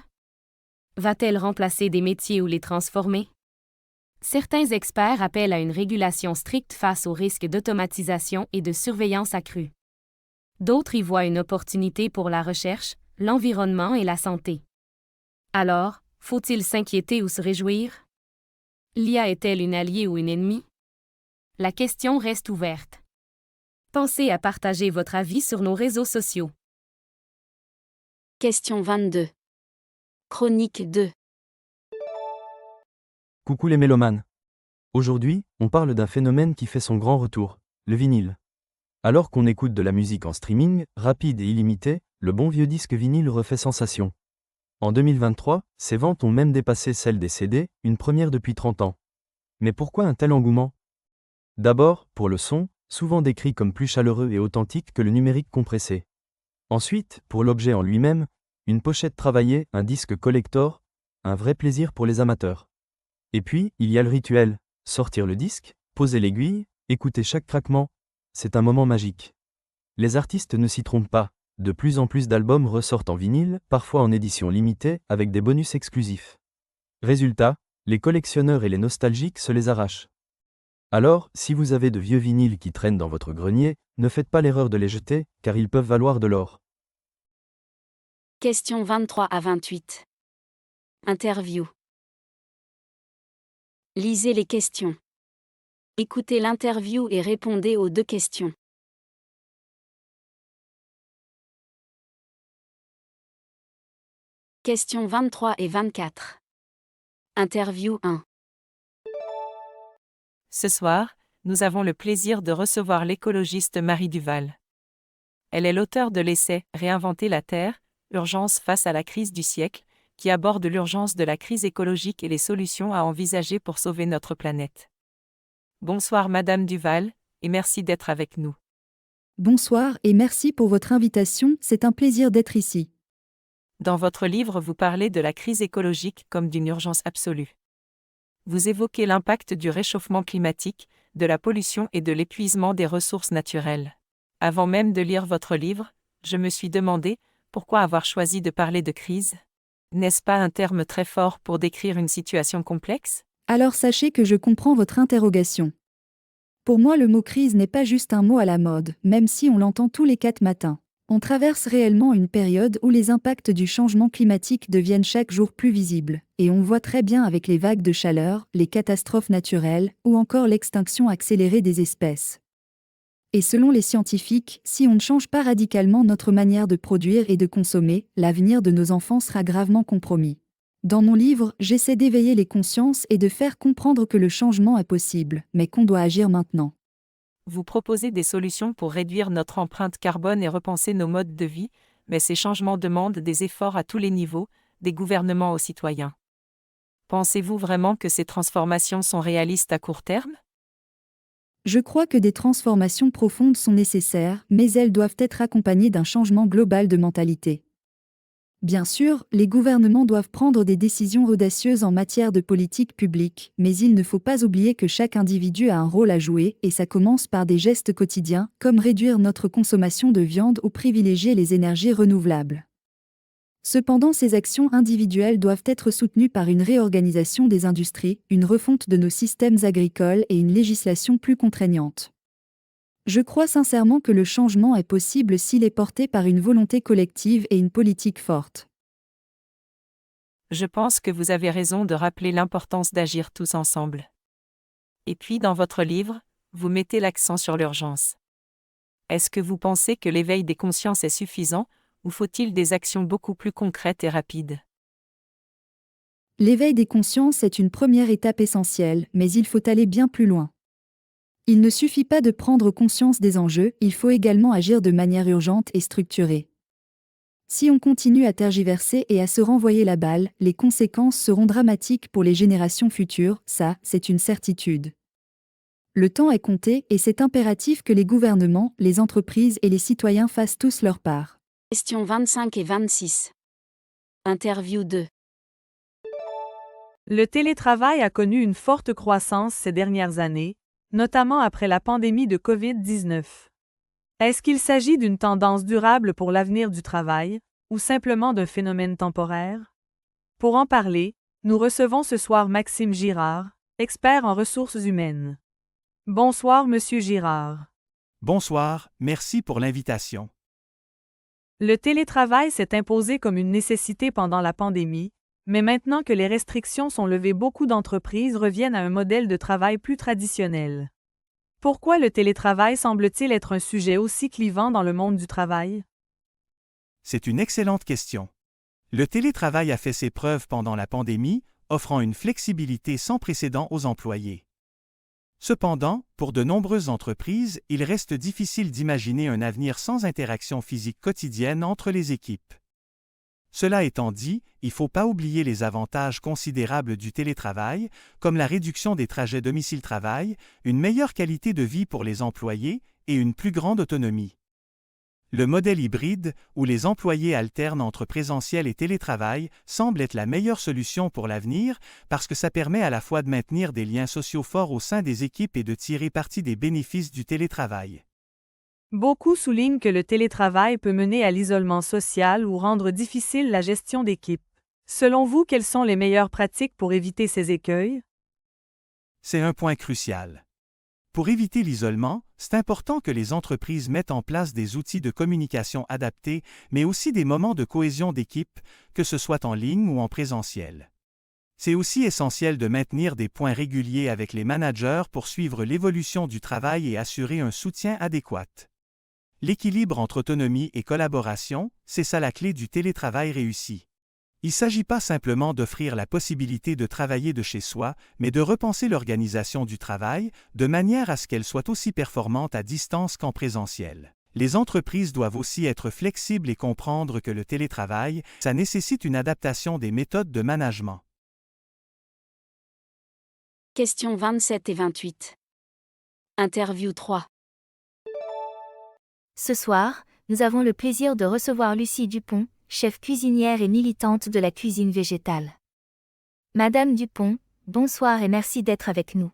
Va-t-elle remplacer des métiers ou les transformer? Certains experts appellent à une régulation stricte face aux risques d'automatisation et de surveillance accrue. D'autres y voient une opportunité pour la recherche, l'environnement et la santé. Alors, faut-il s'inquiéter ou se réjouir? L'IA est-elle une alliée ou une ennemie? La question reste ouverte. Pensez à partager votre avis sur nos réseaux sociaux. Question 22. Chronique 2. Coucou les mélomanes. Aujourd'hui, on parle d'un phénomène qui fait son grand retour, le vinyle. Alors qu'on écoute de la musique en streaming, rapide et illimité, le bon vieux disque vinyle refait sensation. En 2023, ses ventes ont même dépassé celles des CD, une première depuis 30 ans. Mais pourquoi un tel engouement? D'abord, pour le son, souvent décrit comme plus chaleureux et authentique que le numérique compressé. Ensuite, pour l'objet en lui-même, une pochette travaillée, un disque collector, un vrai plaisir pour les amateurs. Et puis, il y a le rituel, sortir le disque, poser l'aiguille, écouter chaque craquement, c'est un moment magique. Les artistes ne s'y trompent pas, de plus en plus d'albums ressortent en vinyle, parfois en édition limitée, avec des bonus exclusifs. Résultat, les collectionneurs et les nostalgiques se les arrachent. Alors, si vous avez de vieux vinyles qui traînent dans votre grenier, ne faites pas l'erreur de les jeter, car ils peuvent valoir de l'or. Questions 23 à 28. Interview. Lisez les questions. Écoutez l'interview et répondez aux 2 questions. Questions 23 et 24. Interview 1. Ce soir, nous avons le plaisir de recevoir l'écologiste Marie Duval. Elle est l'auteure de l'essai « Réinventer la Terre, urgence face à la crise du siècle », qui aborde l'urgence de la crise écologique et les solutions à envisager pour sauver notre planète. Bonsoir Madame Duval, et merci d'être avec nous. Bonsoir et merci pour votre invitation, c'est un plaisir d'être ici. Dans votre livre, vous parlez de la crise écologique comme d'une urgence absolue. Vous évoquez l'impact du réchauffement climatique, de la pollution et de l'épuisement des ressources naturelles. Avant même de lire votre livre, je me suis demandé pourquoi avoir choisi de parler de crise. N'est-ce pas un terme très fort pour décrire une situation complexe? Alors sachez que je comprends votre interrogation. Pour moi, le mot crise n'est pas juste un mot à la mode, même si on l'entend tous les 4 matins. On traverse réellement une période où les impacts du changement climatique deviennent chaque jour plus visibles, et on voit très bien avec les vagues de chaleur, les catastrophes naturelles, ou encore l'extinction accélérée des espèces. Et selon les scientifiques, si on ne change pas radicalement notre manière de produire et de consommer, l'avenir de nos enfants sera gravement compromis. Dans mon livre, j'essaie d'éveiller les consciences et de faire comprendre que le changement est possible, mais qu'on doit agir maintenant. Vous proposez des solutions pour réduire notre empreinte carbone et repenser nos modes de vie, mais ces changements demandent des efforts à tous les niveaux, des gouvernements aux citoyens. Pensez-vous vraiment que ces transformations sont réalistes à court terme? Je crois que des transformations profondes sont nécessaires, mais elles doivent être accompagnées d'un changement global de mentalité. Bien sûr, les gouvernements doivent prendre des décisions audacieuses en matière de politique publique, mais il ne faut pas oublier que chaque individu a un rôle à jouer et ça commence par des gestes quotidiens, comme réduire notre consommation de viande ou privilégier les énergies renouvelables. Cependant, ces actions individuelles doivent être soutenues par une réorganisation des industries, une refonte de nos systèmes agricoles et une législation plus contraignante. Je crois sincèrement que le changement est possible s'il est porté par une volonté collective et une politique forte. Je pense que vous avez raison de rappeler l'importance d'agir tous ensemble. Et puis dans votre livre, vous mettez l'accent sur l'urgence. Est-ce que vous pensez que l'éveil des consciences est suffisant, ou faut-il des actions beaucoup plus concrètes et rapides? L'éveil des consciences est une première étape essentielle, mais il faut aller bien plus loin. Il ne suffit pas de prendre conscience des enjeux, il faut également agir de manière urgente et structurée. Si on continue à tergiverser et à se renvoyer la balle, les conséquences seront dramatiques pour les générations futures, ça, c'est une certitude. Le temps est compté et c'est impératif que les gouvernements, les entreprises et les citoyens fassent tous leur part. Questions 25 et 26. Interview 2. Le télétravail a connu une forte croissance ces dernières années, notamment après la pandémie de COVID-19. Est-ce qu'il s'agit d'une tendance durable pour l'avenir du travail, ou simplement d'un phénomène temporaire? Pour en parler, nous recevons ce soir Maxime Girard, expert en ressources humaines. Bonsoir, Monsieur Girard. Bonsoir, merci pour l'invitation. Le télétravail s'est imposé comme une nécessité pendant la pandémie, mais maintenant que les restrictions sont levées, beaucoup d'entreprises reviennent à un modèle de travail plus traditionnel. Pourquoi le télétravail semble-t-il être un sujet aussi clivant dans le monde du travail? C'est une excellente question. Le télétravail a fait ses preuves pendant la pandémie, offrant une flexibilité sans précédent aux employés. Cependant, pour de nombreuses entreprises, il reste difficile d'imaginer un avenir sans interaction physique quotidienne entre les équipes. Cela étant dit, il ne faut pas oublier les avantages considérables du télétravail, comme la réduction des trajets domicile-travail, une meilleure qualité de vie pour les employés et une plus grande autonomie. Le modèle hybride, où les employés alternent entre présentiel et télétravail, semble être la meilleure solution pour l'avenir parce que ça permet à la fois de maintenir des liens sociaux forts au sein des équipes et de tirer parti des bénéfices du télétravail. Beaucoup soulignent que le télétravail peut mener à l'isolement social ou rendre difficile la gestion d'équipe. Selon vous, quelles sont les meilleures pratiques pour éviter ces écueils? C'est un point crucial. Pour éviter l'isolement, c'est important que les entreprises mettent en place des outils de communication adaptés, mais aussi des moments de cohésion d'équipe, que ce soit en ligne ou en présentiel. C'est aussi essentiel de maintenir des points réguliers avec les managers pour suivre l'évolution du travail et assurer un soutien adéquat. L'équilibre entre autonomie et collaboration, c'est ça la clé du télétravail réussi. Il ne s'agit pas simplement d'offrir la possibilité de travailler de chez soi, mais de repenser l'organisation du travail de manière à ce qu'elle soit aussi performante à distance qu'en présentiel. Les entreprises doivent aussi être flexibles et comprendre que le télétravail, ça nécessite une adaptation des méthodes de management. Questions 27 et 28. Interview 3. Ce soir, nous avons le plaisir de recevoir Lucie Dupont, chef cuisinière et militante de la cuisine végétale. Madame Dupont, bonsoir et merci d'être avec nous.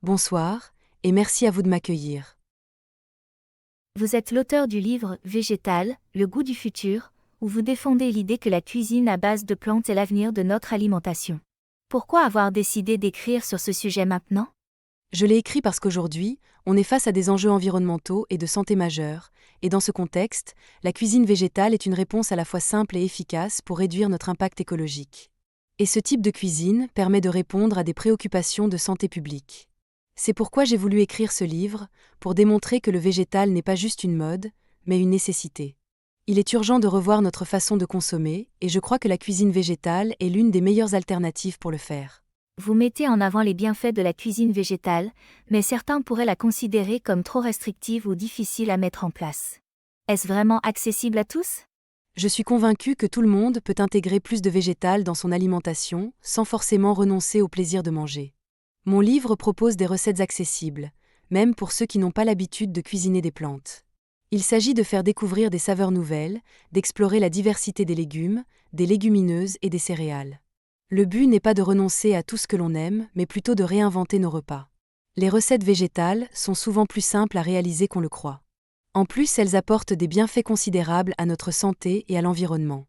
Bonsoir, et merci à vous de m'accueillir. Vous êtes l'auteur du livre Végétal, le goût du futur, où vous défendez l'idée que la cuisine à base de plantes est l'avenir de notre alimentation. Pourquoi avoir décidé d'écrire sur ce sujet maintenant? Je l'ai écrit parce qu'aujourd'hui, on est face à des enjeux environnementaux et de santé majeurs, et dans ce contexte, la cuisine végétale est une réponse à la fois simple et efficace pour réduire notre impact écologique. Et ce type de cuisine permet de répondre à des préoccupations de santé publique. C'est pourquoi j'ai voulu écrire ce livre, pour démontrer que le végétal n'est pas juste une mode, mais une nécessité. Il est urgent de revoir notre façon de consommer, et je crois que la cuisine végétale est l'une des meilleures alternatives pour le faire. Vous mettez en avant les bienfaits de la cuisine végétale, mais certains pourraient la considérer comme trop restrictive ou difficile à mettre en place. Est-ce vraiment accessible à tous? Je suis convaincue que tout le monde peut intégrer plus de végétal dans son alimentation, sans forcément renoncer au plaisir de manger. Mon livre propose des recettes accessibles, même pour ceux qui n'ont pas l'habitude de cuisiner des plantes. Il s'agit de faire découvrir des saveurs nouvelles, d'explorer la diversité des légumes, des légumineuses et des céréales. Le but n'est pas de renoncer à tout ce que l'on aime, mais plutôt de réinventer nos repas. Les recettes végétales sont souvent plus simples à réaliser qu'on le croit. En plus, elles apportent des bienfaits considérables à notre santé et à l'environnement.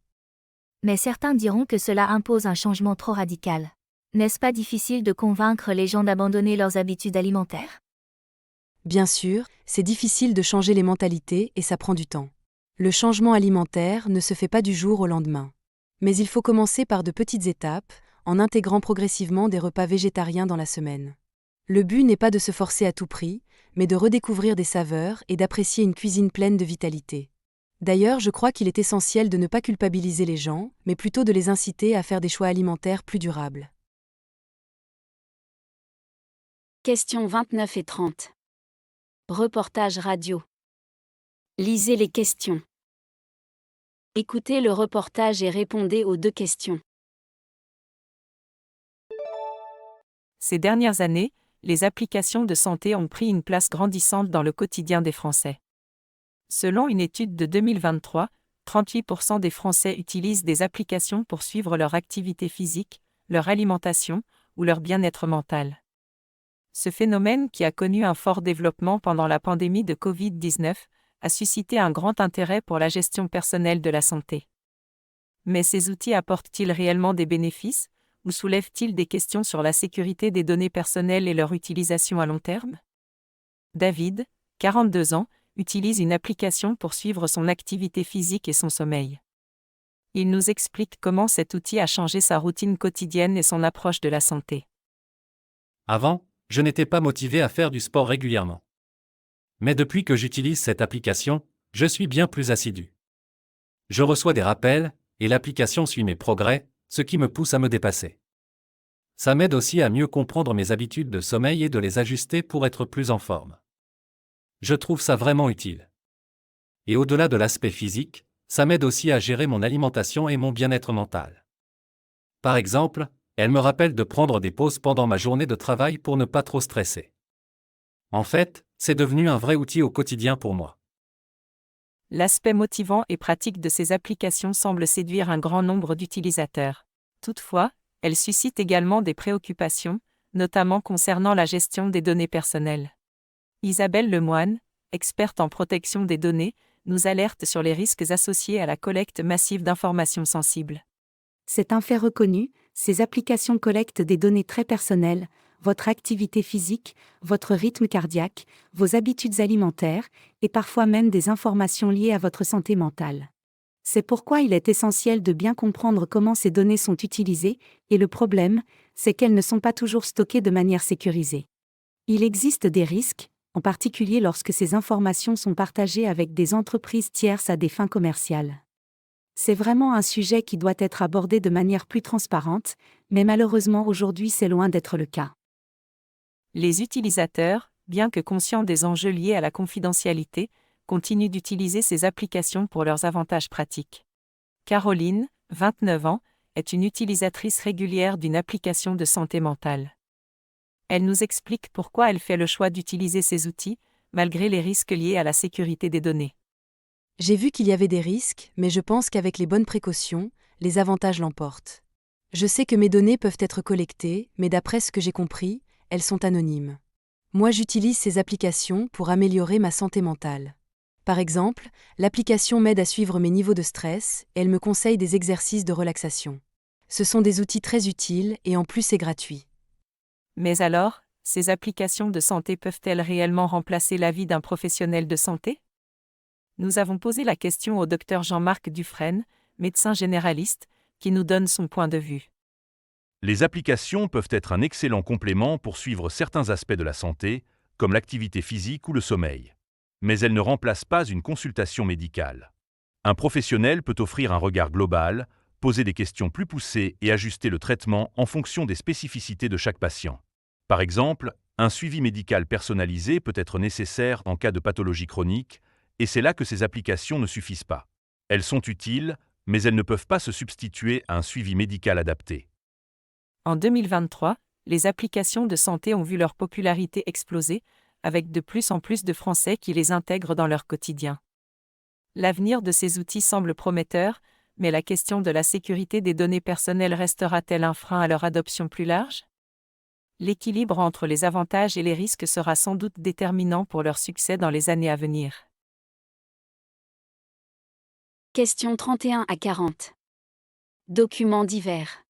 Mais certains diront que cela impose un changement trop radical. N'est-ce pas difficile de convaincre les gens d'abandonner leurs habitudes alimentaires? Bien sûr, c'est difficile de changer les mentalités et ça prend du temps. Le changement alimentaire ne se fait pas du jour au lendemain. Mais il faut commencer par de petites étapes, en intégrant progressivement des repas végétariens dans la semaine. Le but n'est pas de se forcer à tout prix, mais de redécouvrir des saveurs et d'apprécier une cuisine pleine de vitalité. D'ailleurs, je crois qu'il est essentiel de ne pas culpabiliser les gens, mais plutôt de les inciter à faire des choix alimentaires plus durables. Questions 29 et 30. Reportage radio. Lisez les questions. Écoutez le reportage et répondez aux 2 questions. Ces dernières années, les applications de santé ont pris une place grandissante dans le quotidien des Français. Selon une étude de 2023, 38% des Français utilisent des applications pour suivre leur activité physique, leur alimentation ou leur bien-être mental. Ce phénomène, qui a connu un fort développement pendant la pandémie de Covid-19, a suscité un grand intérêt pour la gestion personnelle de la santé. Mais ces outils apportent-ils réellement des bénéfices, ou soulèvent-ils des questions sur la sécurité des données personnelles et leur utilisation à long terme? David, 42 ans, utilise une application pour suivre son activité physique et son sommeil. Il nous explique comment cet outil a changé sa routine quotidienne et son approche de la santé. Avant, je n'étais pas motivé à faire du sport régulièrement. Mais depuis que j'utilise cette application, je suis bien plus assidu. Je reçois des rappels, et l'application suit mes progrès, ce qui me pousse à me dépasser. Ça m'aide aussi à mieux comprendre mes habitudes de sommeil et de les ajuster pour être plus en forme. Je trouve ça vraiment utile. Et au-delà de l'aspect physique, ça m'aide aussi à gérer mon alimentation et mon bien-être mental. Par exemple, elle me rappelle de prendre des pauses pendant ma journée de travail pour ne pas trop stresser. En fait, c'est devenu un vrai outil au quotidien pour moi. L'aspect motivant et pratique de ces applications semble séduire un grand nombre d'utilisateurs. Toutefois, elles suscitent également des préoccupations, notamment concernant la gestion des données personnelles. Isabelle Lemoine, experte en protection des données, nous alerte sur les risques associés à la collecte massive d'informations sensibles. C'est un fait reconnu, ces applications collectent des données très personnelles, votre activité physique, votre rythme cardiaque, vos habitudes alimentaires, et parfois même des informations liées à votre santé mentale. C'est pourquoi il est essentiel de bien comprendre comment ces données sont utilisées, et le problème, c'est qu'elles ne sont pas toujours stockées de manière sécurisée. Il existe des risques, en particulier lorsque ces informations sont partagées avec des entreprises tierces à des fins commerciales. C'est vraiment un sujet qui doit être abordé de manière plus transparente, mais malheureusement aujourd'hui c'est loin d'être le cas. Les utilisateurs, bien que conscients des enjeux liés à la confidentialité, continuent d'utiliser ces applications pour leurs avantages pratiques. Caroline, 29 ans, est une utilisatrice régulière d'une application de santé mentale. Elle nous explique pourquoi elle fait le choix d'utiliser ces outils, malgré les risques liés à la sécurité des données. J'ai vu qu'il y avait des risques, mais je pense qu'avec les bonnes précautions, les avantages l'emportent. Je sais que mes données peuvent être collectées, mais d'après ce que j'ai compris, elles sont anonymes. Moi, j'utilise ces applications pour améliorer ma santé mentale. Par exemple, l'application m'aide à suivre mes niveaux de stress et elle me conseille des exercices de relaxation. Ce sont des outils très utiles et en plus c'est gratuit. Mais alors, ces applications de santé peuvent-elles réellement remplacer l'avis d'un professionnel de santé? Nous avons posé la question au Dr Jean-Marc Dufresne, médecin généraliste, qui nous donne son point de vue. Les applications peuvent être un excellent complément pour suivre certains aspects de la santé, comme l'activité physique ou le sommeil. Mais elles ne remplacent pas une consultation médicale. Un professionnel peut offrir un regard global, poser des questions plus poussées et ajuster le traitement en fonction des spécificités de chaque patient. Par exemple, un suivi médical personnalisé peut être nécessaire en cas de pathologie chronique, et c'est là que ces applications ne suffisent pas. Elles sont utiles, mais elles ne peuvent pas se substituer à un suivi médical adapté. En 2023, les applications de santé ont vu leur popularité exploser, avec de plus en plus de Français qui les intègrent dans leur quotidien. L'avenir de ces outils semble prometteur, mais la question de la sécurité des données personnelles restera-t-elle un frein à leur adoption plus large? L'équilibre entre les avantages et les risques sera sans doute déterminant pour leur succès dans les années à venir. Questions 31 à 40. Documents divers.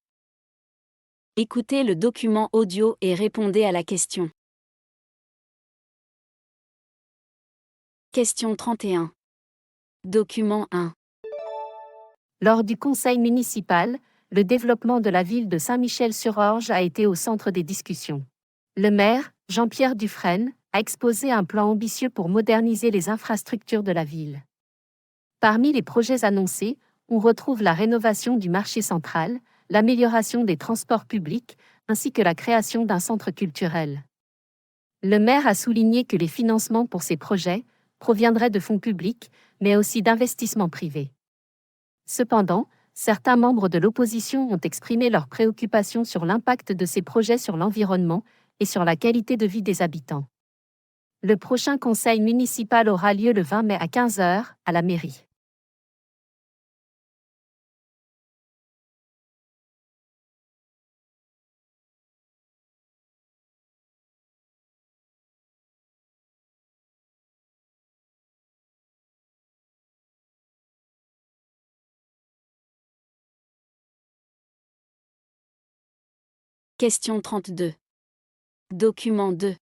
Écoutez le document audio et répondez à la question. Question 31. Document 1. Lors du conseil municipal, le développement de la ville de Saint-Michel-sur-Orge a été au centre des discussions. Le maire, Jean-Pierre Dufresne, a exposé un plan ambitieux pour moderniser les infrastructures de la ville. Parmi les projets annoncés, on retrouve la rénovation du marché central, l'amélioration des transports publics, ainsi que la création d'un centre culturel. Le maire a souligné que les financements pour ces projets proviendraient de fonds publics, mais aussi d'investissements privés. Cependant, certains membres de l'opposition ont exprimé leurs préoccupations sur l'impact de ces projets sur l'environnement et sur la qualité de vie des habitants. Le prochain conseil municipal aura lieu le 20 mai à 15 h à la mairie. Question 32. Document 2.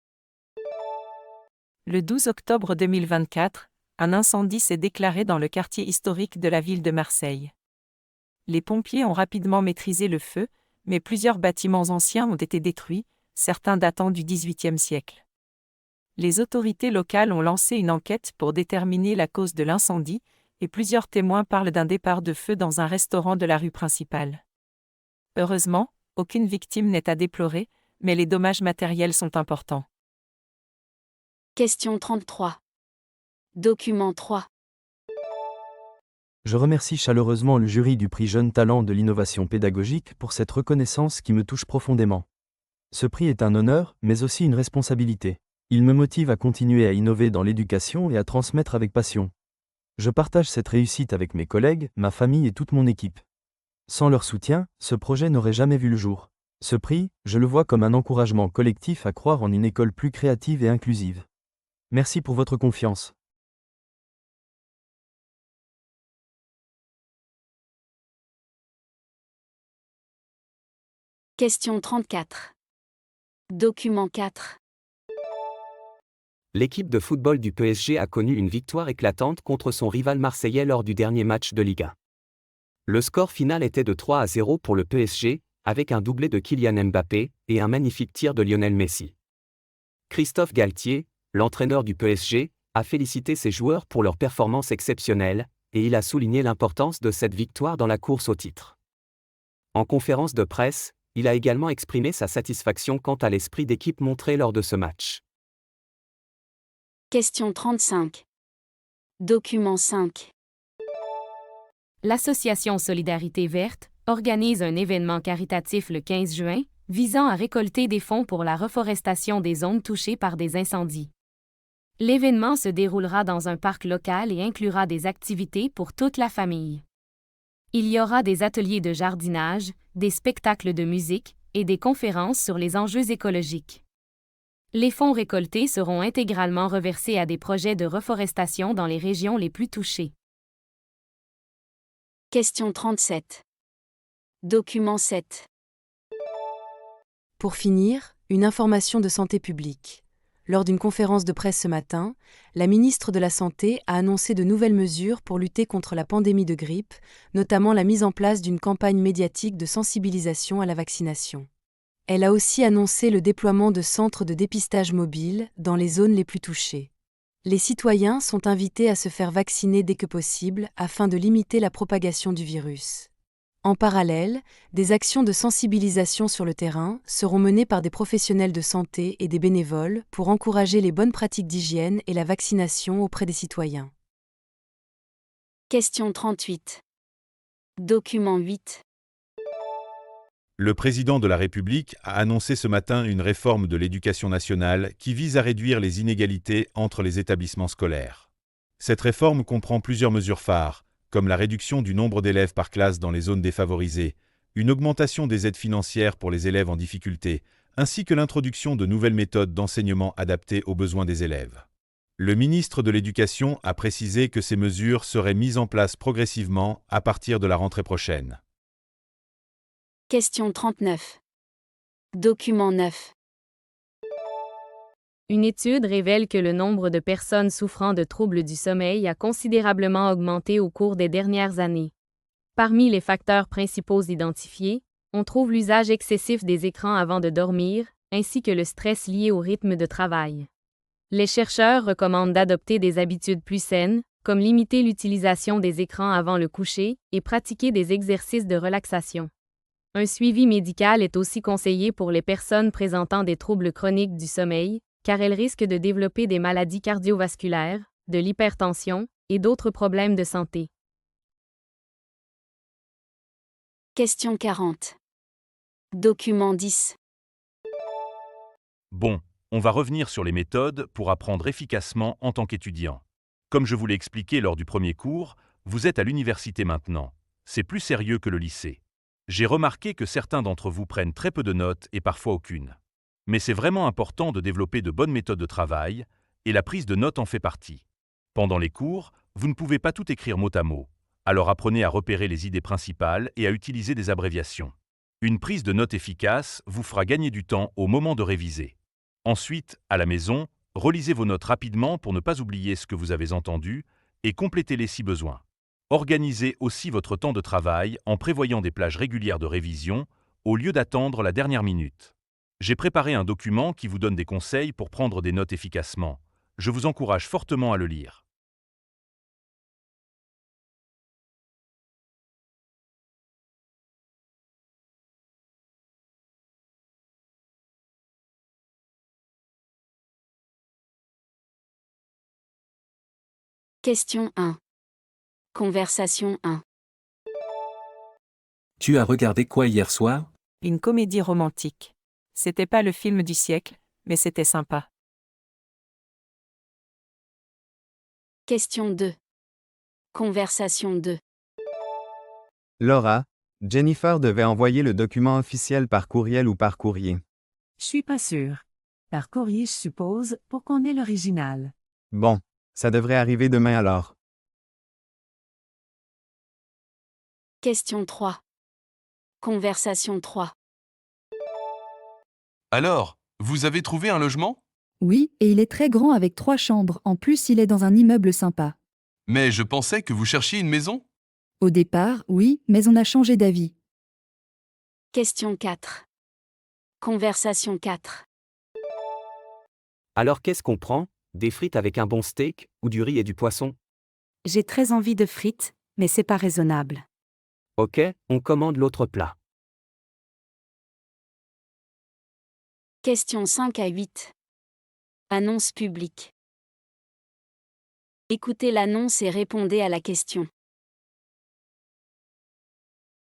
Le 12 octobre 2024, un incendie s'est déclaré dans le quartier historique de la ville de Marseille. Les pompiers ont rapidement maîtrisé le feu, mais plusieurs bâtiments anciens ont été détruits, certains datant du XVIIIe siècle. Les autorités locales ont lancé une enquête pour déterminer la cause de l'incendie, et plusieurs témoins parlent d'un départ de feu dans un restaurant de la rue principale. Heureusement, aucune victime n'est à déplorer, mais les dommages matériels sont importants. Question 33. Document 3. Je remercie chaleureusement le jury du prix Jeune Talent de l'innovation pédagogique pour cette reconnaissance qui me touche profondément. Ce prix est un honneur, mais aussi une responsabilité. Il me motive à continuer à innover dans l'éducation et à transmettre avec passion. Je partage cette réussite avec mes collègues, ma famille et toute mon équipe. Sans leur soutien, ce projet n'aurait jamais vu le jour. Ce prix, je le vois comme un encouragement collectif à croire en une école plus créative et inclusive. Merci pour votre confiance. Question 34. Document 4. L'équipe de football du PSG a connu une victoire éclatante contre son rival marseillais lors du dernier match de Ligue 1. Le score final était de 3-0 pour le PSG, avec un doublé de Kylian Mbappé et un magnifique tir de Lionel Messi. Christophe Galtier, l'entraîneur du PSG, a félicité ses joueurs pour leur performance exceptionnelle, et il a souligné l'importance de cette victoire dans la course au titre. En conférence de presse, il a également exprimé sa satisfaction quant à l'esprit d'équipe montré lors de ce match. Question 35. Document 5. L'Association Solidarité Verte organise un événement caritatif le 15 juin, visant à récolter des fonds pour la reforestation des zones touchées par des incendies. L'événement se déroulera dans un parc local et inclura des activités pour toute la famille. Il y aura des ateliers de jardinage, des spectacles de musique et des conférences sur les enjeux écologiques. Les fonds récoltés seront intégralement reversés à des projets de reforestation dans les régions les plus touchées. Question 37. Document 7. Pour finir, une information de santé publique. Lors d'une conférence de presse ce matin, la ministre de la Santé a annoncé de nouvelles mesures pour lutter contre la pandémie de grippe, notamment la mise en place d'une campagne médiatique de sensibilisation à la vaccination. Elle a aussi annoncé le déploiement de centres de dépistage mobiles dans les zones les plus touchées. Les citoyens sont invités à se faire vacciner dès que possible afin de limiter la propagation du virus. En parallèle, des actions de sensibilisation sur le terrain seront menées par des professionnels de santé et des bénévoles pour encourager les bonnes pratiques d'hygiène et la vaccination auprès des citoyens. Question 38. Document 8. Le président de la République a annoncé ce matin une réforme de l'éducation nationale qui vise à réduire les inégalités entre les établissements scolaires. Cette réforme comprend plusieurs mesures phares, comme la réduction du nombre d'élèves par classe dans les zones défavorisées, une augmentation des aides financières pour les élèves en difficulté, ainsi que l'introduction de nouvelles méthodes d'enseignement adaptées aux besoins des élèves. Le ministre de l'Éducation a précisé que ces mesures seraient mises en place progressivement à partir de la rentrée prochaine. Question 39. Document 9. Une étude révèle que le nombre de personnes souffrant de troubles du sommeil a considérablement augmenté au cours des dernières années. Parmi les facteurs principaux identifiés, on trouve l'usage excessif des écrans avant de dormir, ainsi que le stress lié au rythme de travail. Les chercheurs recommandent d'adopter des habitudes plus saines, comme limiter l'utilisation des écrans avant le coucher et pratiquer des exercices de relaxation. Un suivi médical est aussi conseillé pour les personnes présentant des troubles chroniques du sommeil, car elles risquent de développer des maladies cardiovasculaires, de l'hypertension et d'autres problèmes de santé. Question 40. Document 10. Bon, on va revenir sur les méthodes pour apprendre efficacement en tant qu'étudiant. Comme je vous l'ai expliqué lors du premier cours, vous êtes à l'université maintenant. C'est plus sérieux que le lycée. J'ai remarqué que certains d'entre vous prennent très peu de notes et parfois aucune. Mais c'est vraiment important de développer de bonnes méthodes de travail, et la prise de notes en fait partie. Pendant les cours, vous ne pouvez pas tout écrire mot à mot, alors apprenez à repérer les idées principales et à utiliser des abréviations. Une prise de notes efficace vous fera gagner du temps au moment de réviser. Ensuite, à la maison, relisez vos notes rapidement pour ne pas oublier ce que vous avez entendu et complétez-les si besoin. Organisez aussi votre temps de travail en prévoyant des plages régulières de révision au lieu d'attendre la dernière minute. J'ai préparé un document qui vous donne des conseils pour prendre des notes efficacement. Je vous encourage fortement à le lire. Question 1. Conversation 1. Tu as regardé quoi hier soir? Une comédie romantique. C'était pas le film du siècle, mais c'était sympa. Question 2. Conversation 2. Laura, Jennifer devait envoyer le document officiel par courriel ou par courrier. Je suis pas sûre. Par courrier, je suppose, pour qu'on ait l'original. Bon, ça devrait arriver demain alors. Question 3. Conversation 3. Alors, vous avez trouvé un logement? Oui, et il est très grand avec 3 chambres, en plus il est dans un immeuble sympa. Mais je pensais que vous cherchiez une maison? Au départ, oui, mais on a changé d'avis. Question 4. Conversation 4. Alors qu'est-ce qu'on prend? Des frites avec un bon steak, ou du riz et du poisson? J'ai très envie de frites, mais c'est pas raisonnable. Ok, on commande l'autre plat. Question 5 à 8. Annonce publique. Écoutez l'annonce et répondez à la question.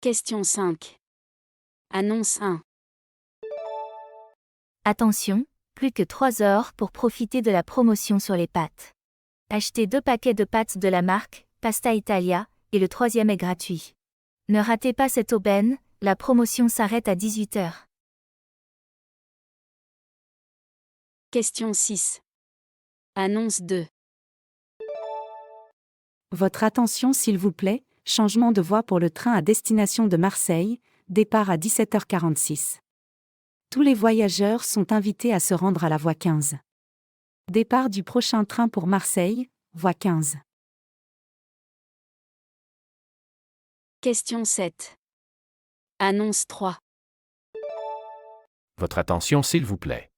Question 5. Annonce 1. Attention, plus que 3 heures pour profiter de la promotion sur les pâtes. Achetez 2 paquets de pâtes de la marque Pasta Italia, et le 3e est gratuit. Ne ratez pas cette aubaine, la promotion s'arrête à 18h. Question 6. Annonce 2. Votre attention s'il vous plaît, changement de voie pour le train à destination de Marseille, départ à 17h46. Tous les voyageurs sont invités à se rendre à la voie 15. Départ du prochain train pour Marseille, voie 15. Question 7. Annonce 3. Votre attention s'il vous plaît.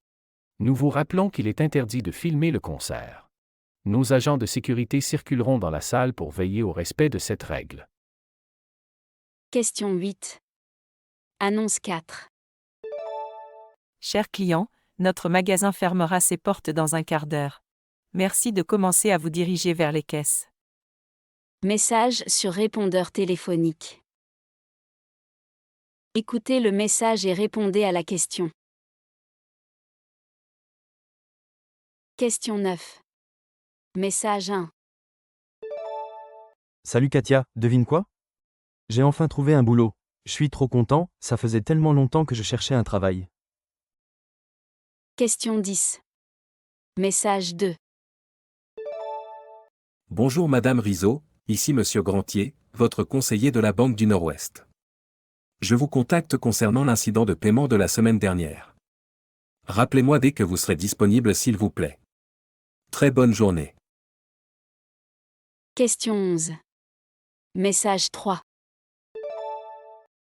Nous vous rappelons qu'il est interdit de filmer le concert. Nos agents de sécurité circuleront dans la salle pour veiller au respect de cette règle. Question 8. Annonce 4. Chers clients, notre magasin fermera ses portes dans un quart d'heure. Merci de commencer à vous diriger vers les caisses. Message sur répondeur téléphonique. Écoutez le message et répondez à la question. Question 9. Message 1. Salut Katia, devine quoi? J'ai enfin trouvé un boulot. Je suis trop content, ça faisait tellement longtemps que je cherchais un travail. Question 10. Message 2. Bonjour Madame Rizzo, ici Monsieur Grantier, votre conseiller de la Banque du Nord-Ouest. Je vous contacte concernant l'incident de paiement de la semaine dernière. Rappelez-moi dès que vous serez disponible s'il vous plaît. Très bonne journée. Question 11. Message 3.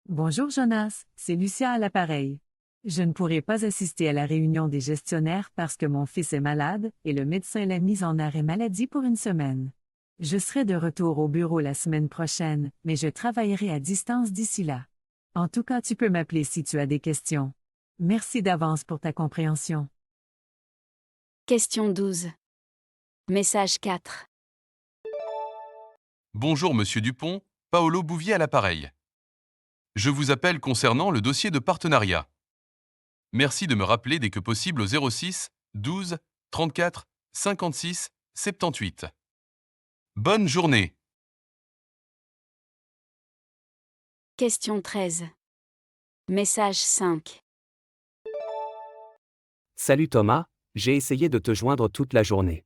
Bonjour Jonas, c'est Lucia à l'appareil. Je ne pourrai pas assister à la réunion des gestionnaires parce que mon fils est malade et le médecin l'a mis en arrêt maladie pour une semaine. Je serai de retour au bureau la semaine prochaine, mais je travaillerai à distance d'ici là. En tout cas, tu peux m'appeler si tu as des questions. Merci d'avance pour ta compréhension. Question 12. Message 4. Bonjour Monsieur Dupont, Paolo Bouvier à l'appareil. Je vous appelle concernant le dossier de partenariat. Merci de me rappeler dès que possible au 06 12 34 56 78. Bonne journée. Question 13. Message 5. Salut Thomas, j'ai essayé de te joindre toute la journée.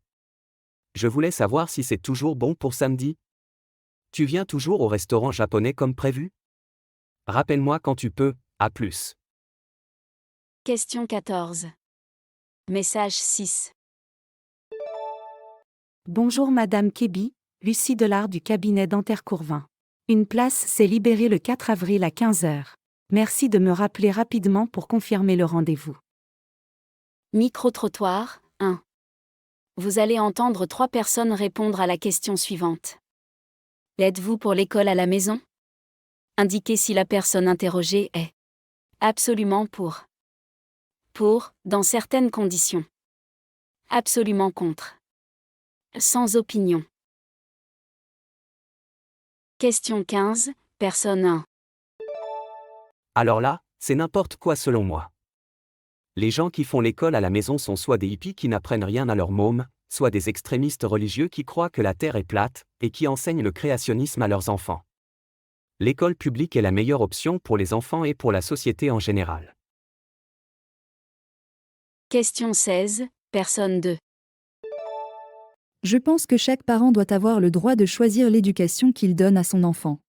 Je voulais savoir si c'est toujours bon pour samedi. Tu viens toujours au restaurant japonais comme prévu? Rappelle-moi quand tu peux, À plus. Question 14. Message 6. Bonjour Madame Kébi, Lucie Delard du cabinet dentaire Courvin. Une place s'est libérée le 4 avril à 15h. Merci de me rappeler rapidement pour confirmer le rendez-vous. Micro-trottoir 1. Vous allez entendre 3 personnes répondre à la question suivante. Êtes-vous pour l'école à la maison? Indiquez si la personne interrogée est absolument pour. Pour, dans certaines conditions. Absolument contre. Sans opinion. Question 15, personne 1. Alors là, c'est n'importe quoi selon moi. Les gens qui font l'école à la maison sont soit des hippies qui n'apprennent rien à leurs mômes, soit des extrémistes religieux qui croient que la Terre est plate, et qui enseignent le créationnisme à leurs enfants. L'école publique est la meilleure option pour les enfants et pour la société en général. Question 16, personne 2. Je pense que chaque parent doit avoir le droit de choisir l'éducation qu'il donne à son enfant.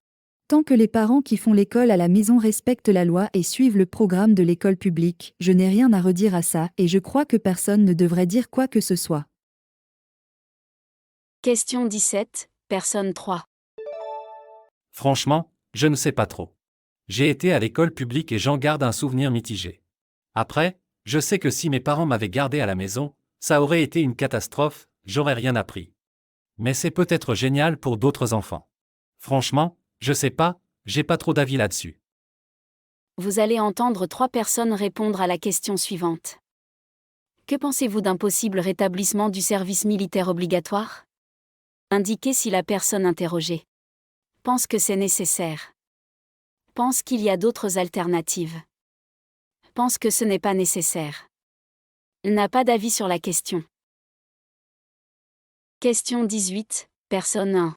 Tant que les parents qui font l'école à la maison respectent la loi et suivent le programme de l'école publique, je n'ai rien à redire à ça et je crois que personne ne devrait dire quoi que ce soit. Question 17, personne 3. Franchement, je ne sais pas trop. J'ai été à l'école publique et j'en garde un souvenir mitigé. Après, je sais que si mes parents m'avaient gardé à la maison, ça aurait été une catastrophe, j'aurais rien appris. Mais c'est peut-être génial pour d'autres enfants. Franchement, je sais pas, j'ai pas trop d'avis là-dessus. Vous allez entendre 3 personnes répondre à la question suivante. Que pensez-vous d'un possible rétablissement du service militaire obligatoire? Indiquez si la personne interrogée pense que c'est nécessaire. Pense qu'il y a d'autres alternatives. Pense que ce n'est pas nécessaire. N'a pas d'avis sur la question. Question 18, personne 1.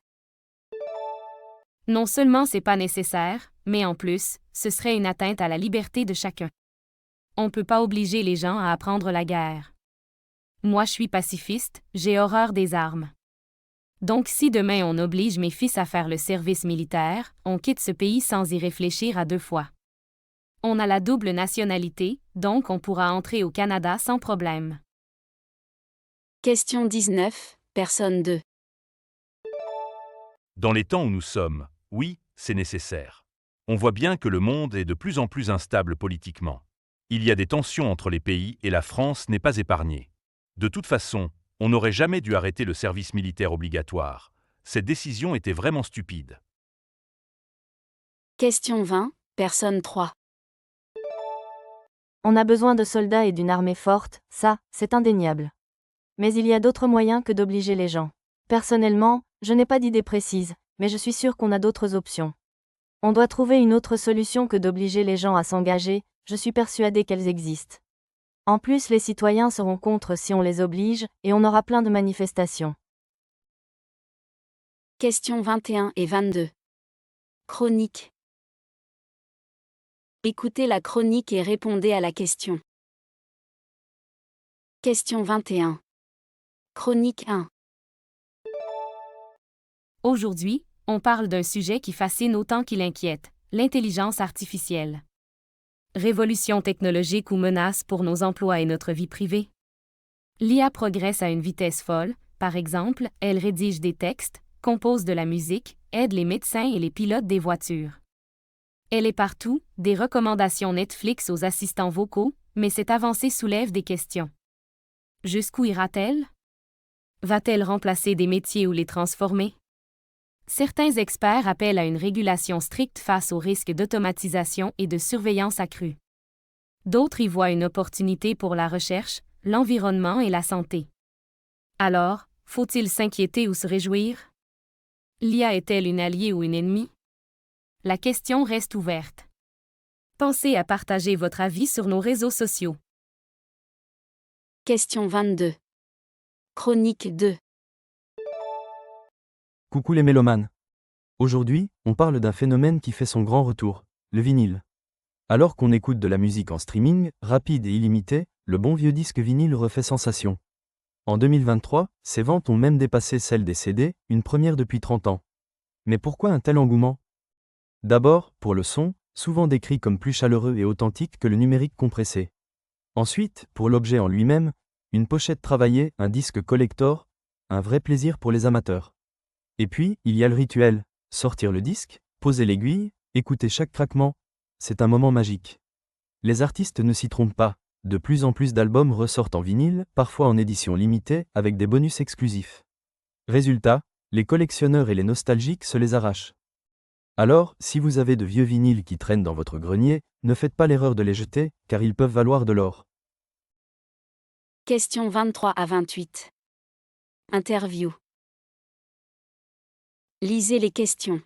Non seulement c'est pas nécessaire, mais en plus, ce serait une atteinte à la liberté de chacun. On peut pas obliger les gens à apprendre la guerre. Moi je suis pacifiste, j'ai horreur des armes. Donc si demain on oblige mes fils à faire le service militaire, on quitte ce pays sans y réfléchir à 2 fois. On a la double nationalité, donc on pourra entrer au Canada sans problème. Question 19, personne 2. Dans les temps où nous sommes, oui, c'est nécessaire. On voit bien que le monde est de plus en plus instable politiquement. Il y a des tensions entre les pays et la France n'est pas épargnée. De toute façon, on n'aurait jamais dû arrêter le service militaire obligatoire. Cette décision était vraiment stupide. Question 20, personne 3. On a besoin de soldats et d'une armée forte, ça, c'est indéniable. Mais il y a d'autres moyens que d'obliger les gens. Personnellement, je n'ai pas d'idée précise, mais je suis sûre qu'on a d'autres options. On doit trouver une autre solution que d'obliger les gens à s'engager, je suis persuadée qu'elles existent. En plus, les citoyens seront contre si on les oblige, et on aura plein de manifestations. Questions 21 et 22. Chronique. Écoutez la chronique et répondez à la question. Question 21. Chronique 1. Aujourd'hui, on parle d'un sujet qui fascine autant qu'il inquiète, l'intelligence artificielle. Révolution technologique ou menace pour nos emplois et notre vie privée? L'IA progresse à une vitesse folle, par exemple, elle rédige des textes, compose de la musique, aide les médecins et les pilotes des voitures. Elle est partout, des recommandations Netflix aux assistants vocaux, mais cette avancée soulève des questions. Jusqu'où ira-t-elle? Va-t-elle remplacer des métiers ou les transformer? Certains experts appellent à une régulation stricte face aux risques d'automatisation et de surveillance accrue. D'autres y voient une opportunité pour la recherche, l'environnement et la santé. Alors, faut-il s'inquiéter ou se réjouir? L'IA est-elle une alliée ou une ennemie? La question reste ouverte. Pensez à partager votre avis sur nos réseaux sociaux. Question 22. Chronique 2. Coucou les mélomanes. Aujourd'hui, on parle d'un phénomène qui fait son grand retour, le vinyle. Alors qu'on écoute de la musique en streaming, rapide et illimité, le bon vieux disque vinyle refait sensation. En 2023, ses ventes ont même dépassé celles des CD, une première depuis 30 ans. Mais pourquoi un tel engouement? D'abord, pour le son, souvent décrit comme plus chaleureux et authentique que le numérique compressé. Ensuite, pour l'objet en lui-même, une pochette travaillée, un disque collector, un vrai plaisir pour les amateurs. Et puis, il y a le rituel, sortir le disque, poser l'aiguille, écouter chaque craquement, c'est un moment magique. Les artistes ne s'y trompent pas, de plus en plus d'albums ressortent en vinyle, parfois en édition limitée, avec des bonus exclusifs. Résultat, les collectionneurs et les nostalgiques se les arrachent. Alors, si vous avez de vieux vinyles qui traînent dans votre grenier, ne faites pas l'erreur de les jeter, car ils peuvent valoir de l'or. Questions 23 à 28. Interview. Lisez les questions.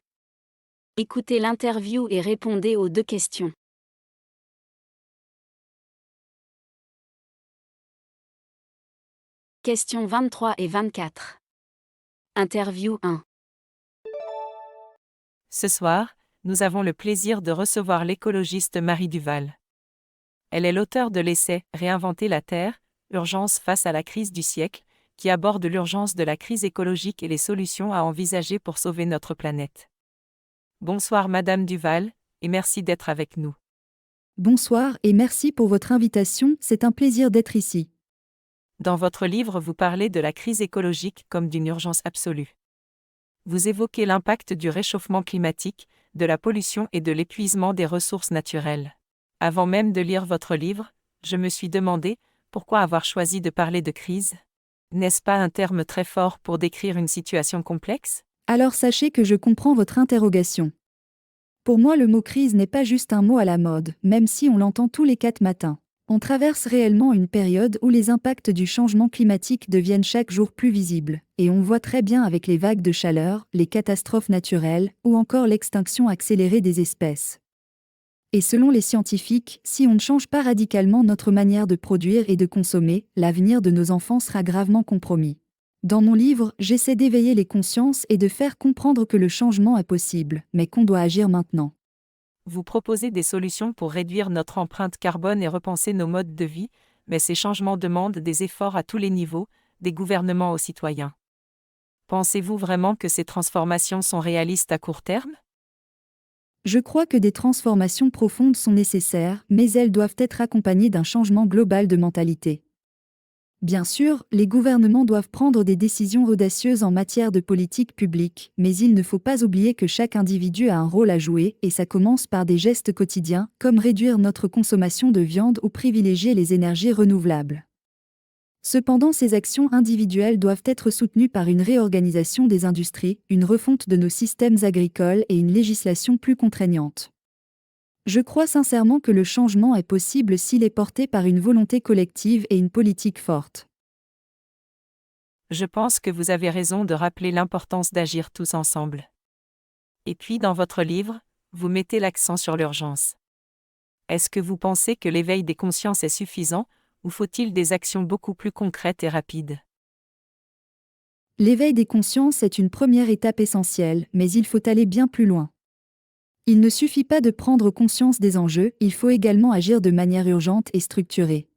Écoutez l'interview et répondez aux 2 questions. Questions 23 et 24. Interview 1. Ce soir, nous avons le plaisir de recevoir l'écologiste Marie Duval. Elle est l'auteure de l'essai Réinventer la Terre, urgence face à la crise du siècle, qui aborde l'urgence de la crise écologique et les solutions à envisager pour sauver notre planète. Bonsoir Madame Duval, et merci d'être avec nous. Bonsoir et merci pour votre invitation, c'est un plaisir d'être ici. Dans votre livre, vous parlez de la crise écologique comme d'une urgence absolue. Vous évoquez l'impact du réchauffement climatique, de la pollution et de l'épuisement des ressources naturelles. Avant même de lire votre livre, je me suis demandé, pourquoi avoir choisi de parler de crise ? N'est-ce pas un terme très fort pour décrire une situation complexe ? Alors sachez que je comprends votre interrogation. Pour moi, le mot crise n'est pas juste un mot à la mode, même si on l'entend tous les 4 matins. On traverse réellement une période où les impacts du changement climatique deviennent chaque jour plus visibles, et on voit très bien avec les vagues de chaleur, les catastrophes naturelles, ou encore l'extinction accélérée des espèces. Et selon les scientifiques, si on ne change pas radicalement notre manière de produire et de consommer, l'avenir de nos enfants sera gravement compromis. Dans mon livre, j'essaie d'éveiller les consciences et de faire comprendre que le changement est possible, mais qu'on doit agir maintenant. Vous proposez des solutions pour réduire notre empreinte carbone et repenser nos modes de vie, mais ces changements demandent des efforts à tous les niveaux, des gouvernements aux citoyens. Pensez-vous vraiment que ces transformations sont réalistes à court terme ? Je crois que des transformations profondes sont nécessaires, mais elles doivent être accompagnées d'un changement global de mentalité. Bien sûr, les gouvernements doivent prendre des décisions audacieuses en matière de politique publique, mais il ne faut pas oublier que chaque individu a un rôle à jouer, et ça commence par des gestes quotidiens, comme réduire notre consommation de viande ou privilégier les énergies renouvelables. Cependant, ces actions individuelles doivent être soutenues par une réorganisation des industries, une refonte de nos systèmes agricoles et une législation plus contraignante. Je crois sincèrement que le changement est possible s'il est porté par une volonté collective et une politique forte. Je pense que vous avez raison de rappeler l'importance d'agir tous ensemble. Et puis dans votre livre, vous mettez l'accent sur l'urgence. Est-ce que vous pensez que l'éveil des consciences est suffisant, ou faut-il des actions beaucoup plus concrètes et rapides ? L'éveil des consciences est une première étape essentielle, mais il faut aller bien plus loin. Il ne suffit pas de prendre conscience des enjeux, il faut également agir de manière urgente et structurée.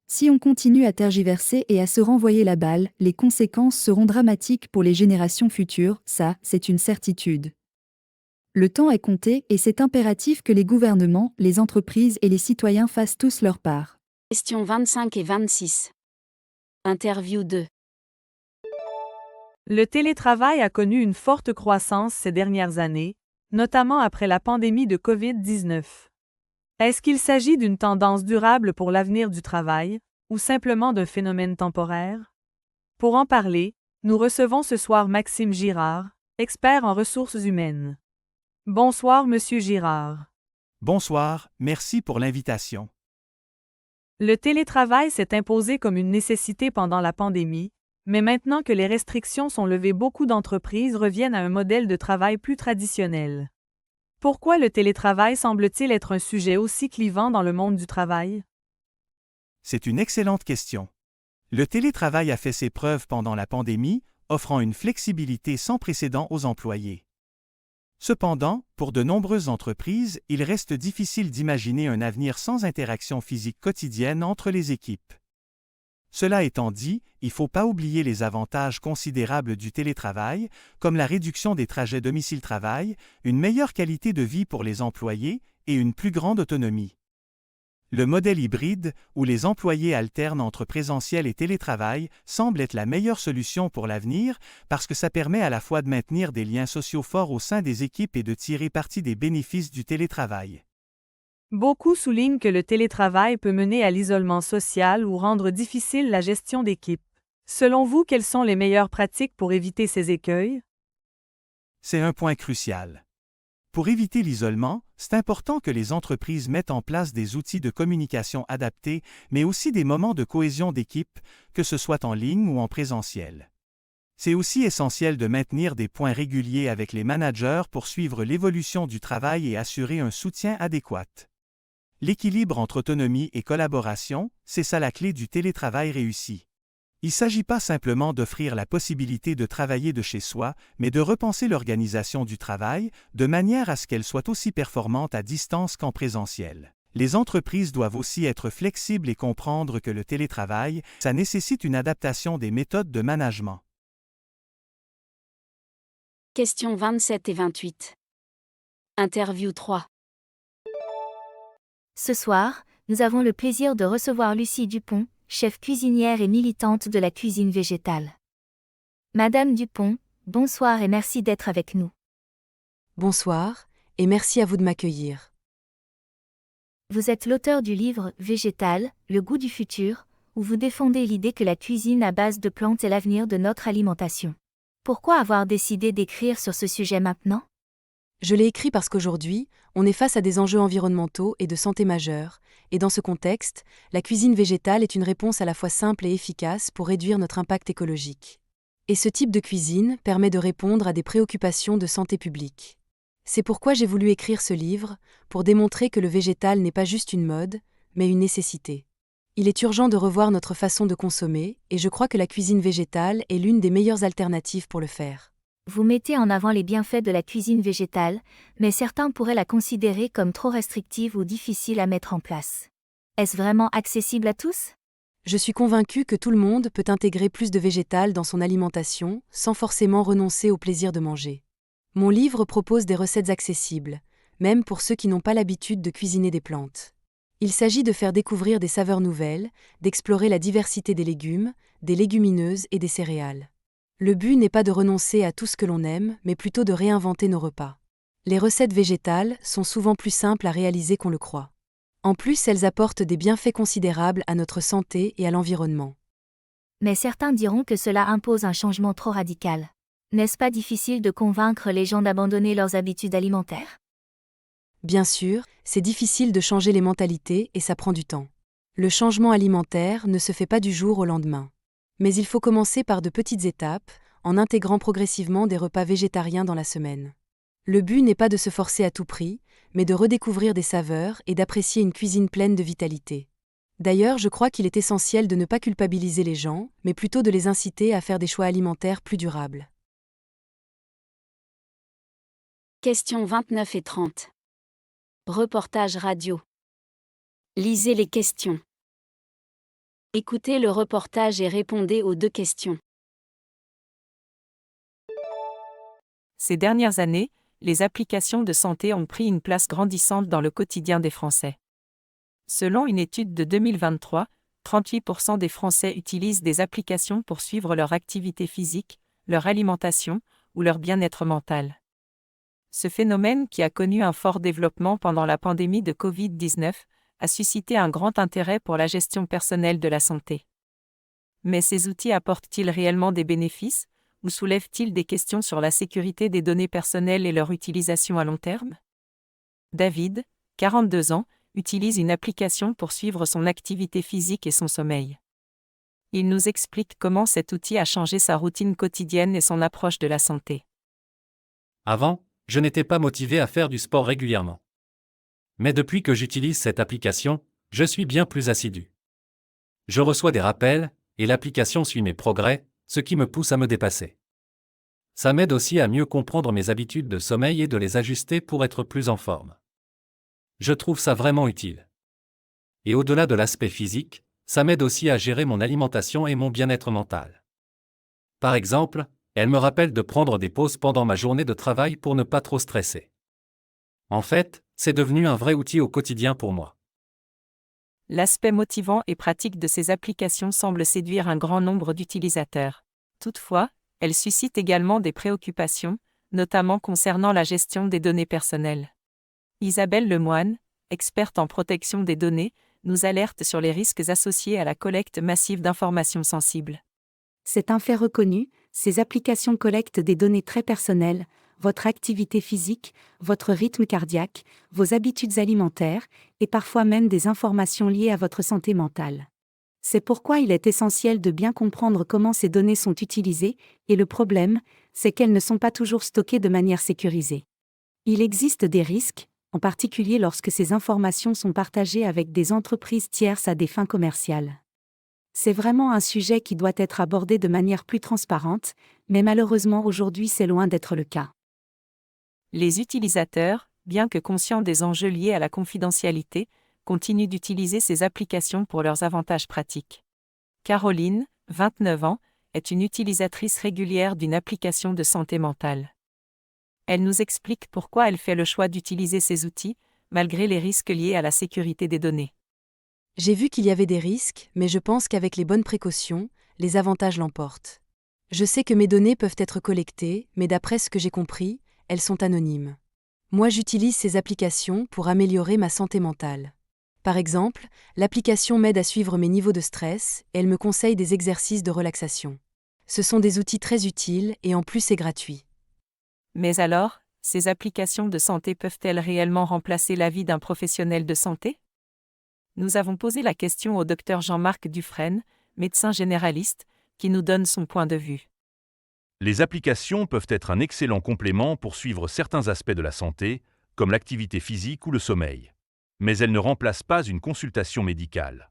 Si on continue à tergiverser et à se renvoyer la balle, les conséquences seront dramatiques pour les générations futures, ça, c'est une certitude. Le temps est compté et c'est impératif que les gouvernements, les entreprises et les citoyens fassent tous leur part. Questions 25 et 26. Interview 2. Le télétravail a connu une forte croissance ces dernières années, notamment après la pandémie de COVID-19. Est-ce qu'il s'agit d'une tendance durable pour l'avenir du travail, ou simplement d'un phénomène temporaire? Pour en parler, nous recevons ce soir Maxime Girard, expert en ressources humaines. Bonsoir, Monsieur Girard. Bonsoir, merci pour l'invitation. Le télétravail s'est imposé comme une nécessité pendant la pandémie, mais maintenant que les restrictions sont levées, beaucoup d'entreprises reviennent à un modèle de travail plus traditionnel. Pourquoi le télétravail semble-t-il être un sujet aussi clivant dans le monde du travail? C'est une excellente question. Le télétravail a fait ses preuves pendant la pandémie, offrant une flexibilité sans précédent aux employés. Cependant, pour de nombreuses entreprises, il reste difficile d'imaginer un avenir sans interaction physique quotidienne entre les équipes. Cela étant dit, il ne faut pas oublier les avantages considérables du télétravail, comme la réduction des trajets domicile-travail, une meilleure qualité de vie pour les employés et une plus grande autonomie. Le modèle hybride, où les employés alternent entre présentiel et télétravail, semble être la meilleure solution pour l'avenir parce que ça permet à la fois de maintenir des liens sociaux forts au sein des équipes et de tirer parti des bénéfices du télétravail. Beaucoup soulignent que le télétravail peut mener à l'isolement social ou rendre difficile la gestion d'équipe. Selon vous, quelles sont les meilleures pratiques pour éviter ces écueils? C'est un point crucial. Pour éviter l'isolement, c'est important que les entreprises mettent en place des outils de communication adaptés, mais aussi des moments de cohésion d'équipe, que ce soit en ligne ou en présentiel. C'est aussi essentiel de maintenir des points réguliers avec les managers pour suivre l'évolution du travail et assurer un soutien adéquat. L'équilibre entre autonomie et collaboration, c'est ça la clé du télétravail réussi. Il ne s'agit pas simplement d'offrir la possibilité de travailler de chez soi, mais de repenser l'organisation du travail de manière à ce qu'elle soit aussi performante à distance qu'en présentiel. Les entreprises doivent aussi être flexibles et comprendre que le télétravail, ça nécessite une adaptation des méthodes de management. Questions 27 et 28. Interview 3. Ce soir, nous avons le plaisir de recevoir Lucie Dupont, chef cuisinière et militante de la cuisine végétale. Madame Dupont, bonsoir et merci d'être avec nous. Bonsoir, et merci à vous de m'accueillir. Vous êtes l'auteur du livre Végétal, le goût du futur, où vous défendez l'idée que la cuisine à base de plantes est l'avenir de notre alimentation. Pourquoi avoir décidé d'écrire sur ce sujet maintenant? Je l'ai écrit parce qu'aujourd'hui, on est face à des enjeux environnementaux et de santé majeurs, et dans ce contexte, la cuisine végétale est une réponse à la fois simple et efficace pour réduire notre impact écologique. Et ce type de cuisine permet de répondre à des préoccupations de santé publique. C'est pourquoi j'ai voulu écrire ce livre, pour démontrer que le végétal n'est pas juste une mode, mais une nécessité. Il est urgent de revoir notre façon de consommer, et je crois que la cuisine végétale est l'une des meilleures alternatives pour le faire. Vous mettez en avant les bienfaits de la cuisine végétale, mais certains pourraient la considérer comme trop restrictive ou difficile à mettre en place. Est-ce vraiment accessible à tous? Je suis convaincue que tout le monde peut intégrer plus de végétal dans son alimentation, sans forcément renoncer au plaisir de manger. Mon livre propose des recettes accessibles, même pour ceux qui n'ont pas l'habitude de cuisiner des plantes. Il s'agit de faire découvrir des saveurs nouvelles, d'explorer la diversité des légumes, des légumineuses et des céréales. Le but n'est pas de renoncer à tout ce que l'on aime, mais plutôt de réinventer nos repas. Les recettes végétales sont souvent plus simples à réaliser qu'on le croit. En plus, elles apportent des bienfaits considérables à notre santé et à l'environnement. Mais certains diront que cela impose un changement trop radical. N'est-ce pas difficile de convaincre les gens d'abandonner leurs habitudes alimentaires? Bien sûr, c'est difficile de changer les mentalités et ça prend du temps. Le changement alimentaire ne se fait pas du jour au lendemain. Mais il faut commencer par de petites étapes, en intégrant progressivement des repas végétariens dans la semaine. Le but n'est pas de se forcer à tout prix, mais de redécouvrir des saveurs et d'apprécier une cuisine pleine de vitalité. D'ailleurs, je crois qu'il est essentiel de ne pas culpabiliser les gens, mais plutôt de les inciter à faire des choix alimentaires plus durables. Questions 29 et 30. Reportage radio. Lisez les questions. Écoutez le reportage et répondez aux 2 questions. Ces dernières années, les applications de santé ont pris une place grandissante dans le quotidien des Français. Selon une étude de 2023, 38% des Français utilisent des applications pour suivre leur activité physique, leur alimentation ou leur bien-être mental. Ce phénomène, qui a connu un fort développement pendant la pandémie de Covid-19, a suscité un grand intérêt pour la gestion personnelle de la santé. Mais ces outils apportent-ils réellement des bénéfices, ou soulèvent-ils des questions sur la sécurité des données personnelles et leur utilisation à long terme? David, 42 ans, utilise une application pour suivre son activité physique et son sommeil. Il nous explique comment cet outil a changé sa routine quotidienne et son approche de la santé. Avant, je n'étais pas motivé à faire du sport régulièrement. Mais depuis que j'utilise cette application, je suis bien plus assidu. Je reçois des rappels, et l'application suit mes progrès, ce qui me pousse à me dépasser. Ça m'aide aussi à mieux comprendre mes habitudes de sommeil et de les ajuster pour être plus en forme. Je trouve ça vraiment utile. Et au-delà de l'aspect physique, ça m'aide aussi à gérer mon alimentation et mon bien-être mental. Par exemple, elle me rappelle de prendre des pauses pendant ma journée de travail pour ne pas trop stresser. En fait, c'est devenu un vrai outil au quotidien pour moi. L'aspect motivant et pratique de ces applications semble séduire un grand nombre d'utilisateurs. Toutefois, elles suscitent également des préoccupations, notamment concernant la gestion des données personnelles. Isabelle Lemoine, experte en protection des données, nous alerte sur les risques associés à la collecte massive d'informations sensibles. C'est un fait reconnu, ces applications collectent des données très personnelles, votre activité physique, votre rythme cardiaque, vos habitudes alimentaires, et parfois même des informations liées à votre santé mentale. C'est pourquoi il est essentiel de bien comprendre comment ces données sont utilisées, et le problème, c'est qu'elles ne sont pas toujours stockées de manière sécurisée. Il existe des risques, en particulier lorsque ces informations sont partagées avec des entreprises tierces à des fins commerciales. C'est vraiment un sujet qui doit être abordé de manière plus transparente, mais malheureusement aujourd'hui c'est loin d'être le cas. Les utilisateurs, bien que conscients des enjeux liés à la confidentialité, continuent d'utiliser ces applications pour leurs avantages pratiques. Caroline, 29 ans, est une utilisatrice régulière d'une application de santé mentale. Elle nous explique pourquoi elle fait le choix d'utiliser ces outils, malgré les risques liés à la sécurité des données. J'ai vu qu'il y avait des risques, mais je pense qu'avec les bonnes précautions, les avantages l'emportent. Je sais que mes données peuvent être collectées, mais d'après ce que j'ai compris, elles sont anonymes. Moi, j'utilise ces applications pour améliorer ma santé mentale. Par exemple, l'application m'aide à suivre mes niveaux de stress et elle me conseille des exercices de relaxation. Ce sont des outils très utiles et en plus c'est gratuit. Mais alors, ces applications de santé peuvent-elles réellement remplacer l'avis d'un professionnel de santé ? Nous avons posé la question au Dr Jean-Marc Dufresne, médecin généraliste, qui nous donne son point de vue. Les applications peuvent être un excellent complément pour suivre certains aspects de la santé, comme l'activité physique ou le sommeil. Mais elles ne remplacent pas une consultation médicale.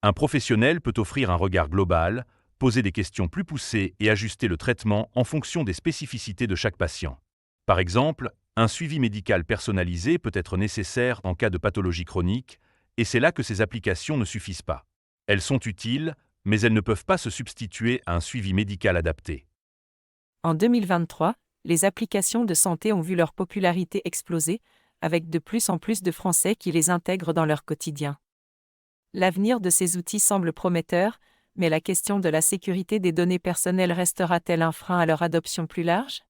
Un professionnel peut offrir un regard global, poser des questions plus poussées et ajuster le traitement en fonction des spécificités de chaque patient. Par exemple, un suivi médical personnalisé peut être nécessaire en cas de pathologie chronique, et c'est là que ces applications ne suffisent pas. Elles sont utiles, mais elles ne peuvent pas se substituer à un suivi médical adapté. En 2023, les applications de santé ont vu leur popularité exploser, avec de plus en plus de Français qui les intègrent dans leur quotidien. L'avenir de ces outils semble prometteur, mais la question de la sécurité des données personnelles restera-t-elle un frein à leur adoption plus large ?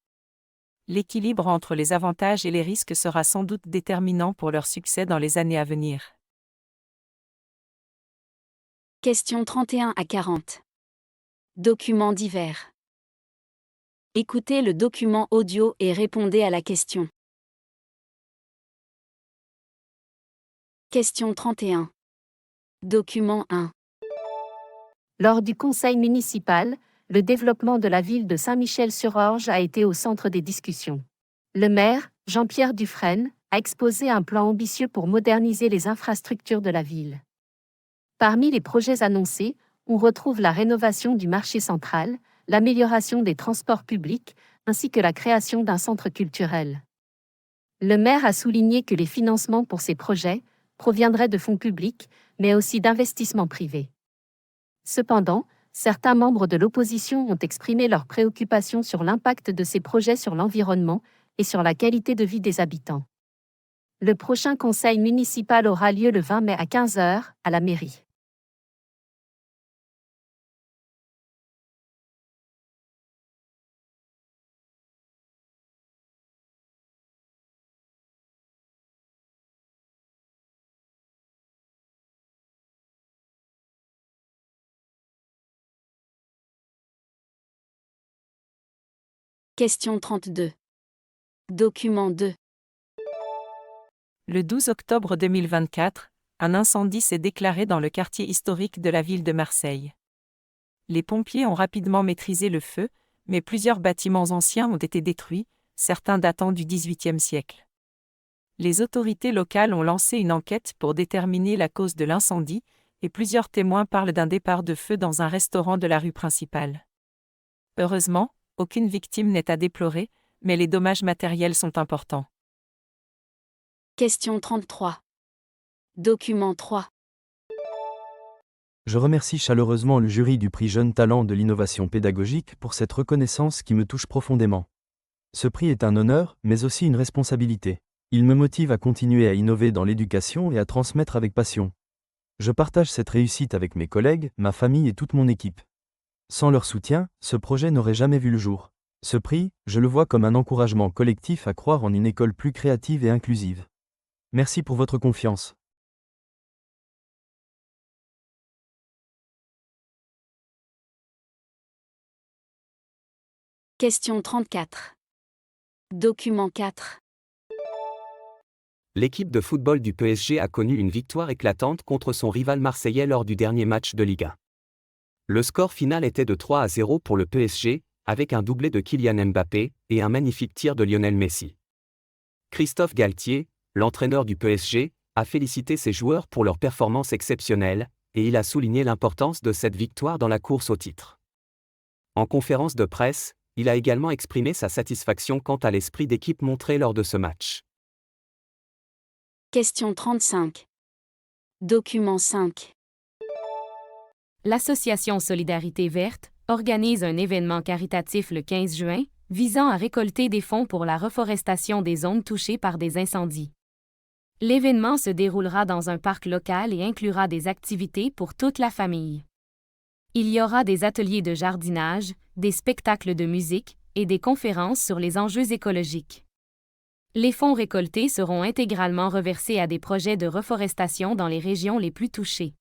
L'équilibre entre les avantages et les risques sera sans doute déterminant pour leur succès dans les années à venir. Questions 31 à 40. Documents divers. Écoutez le document audio et répondez à la question. Question 31. Document 1. Lors du conseil municipal, le développement de la ville de Saint-Michel-sur-Orge a été au centre des discussions. Le maire, Jean-Pierre Dufresne, a exposé un plan ambitieux pour moderniser les infrastructures de la ville. Parmi les projets annoncés, on retrouve la rénovation du marché central, l'amélioration des transports publics, ainsi que la création d'un centre culturel. Le maire a souligné que les financements pour ces projets proviendraient de fonds publics, mais aussi d'investissements privés. Cependant, certains membres de l'opposition ont exprimé leurs préoccupations sur l'impact de ces projets sur l'environnement et sur la qualité de vie des habitants. Le prochain conseil municipal aura lieu le 20 mai à 15h à la mairie. Question 32. Document 2. Le 12 octobre 2024, un incendie s'est déclaré dans le quartier historique de la ville de Marseille. Les pompiers ont rapidement maîtrisé le feu, mais plusieurs bâtiments anciens ont été détruits, certains datant du XVIIIe siècle. Les autorités locales ont lancé une enquête pour déterminer la cause de l'incendie, et plusieurs témoins parlent d'un départ de feu dans un restaurant de la rue principale. Heureusement, aucune victime n'est à déplorer, mais les dommages matériels sont importants. Question 33. Document 3. Je remercie chaleureusement le jury du prix Jeune Talent de l'innovation pédagogique pour cette reconnaissance qui me touche profondément. Ce prix est un honneur, mais aussi une responsabilité. Il me motive à continuer à innover dans l'éducation et à transmettre avec passion. Je partage cette réussite avec mes collègues, ma famille et toute mon équipe. Sans leur soutien, ce projet n'aurait jamais vu le jour. Ce prix, je le vois comme un encouragement collectif à croire en une école plus créative et inclusive. Merci pour votre confiance. Question 34. Document 4. L'équipe de football du PSG a connu une victoire éclatante contre son rival marseillais lors du dernier match de Ligue 1. Le score final était de 3-0 pour le PSG, avec un doublé de Kylian Mbappé et un magnifique tir de Lionel Messi. Christophe Galtier, l'entraîneur du PSG, a félicité ses joueurs pour leur performance exceptionnelle, et il a souligné l'importance de cette victoire dans la course au titre. En conférence de presse, il a également exprimé sa satisfaction quant à l'esprit d'équipe montré lors de ce match. Question 35. Document 5. L'Association Solidarité Verte organise un événement caritatif le 15 juin, visant à récolter des fonds pour la reforestation des zones touchées par des incendies. L'événement se déroulera dans un parc local et inclura des activités pour toute la famille. Il y aura des ateliers de jardinage, des spectacles de musique et des conférences sur les enjeux écologiques. Les fonds récoltés seront intégralement reversés à des projets de reforestation dans les régions les plus touchées.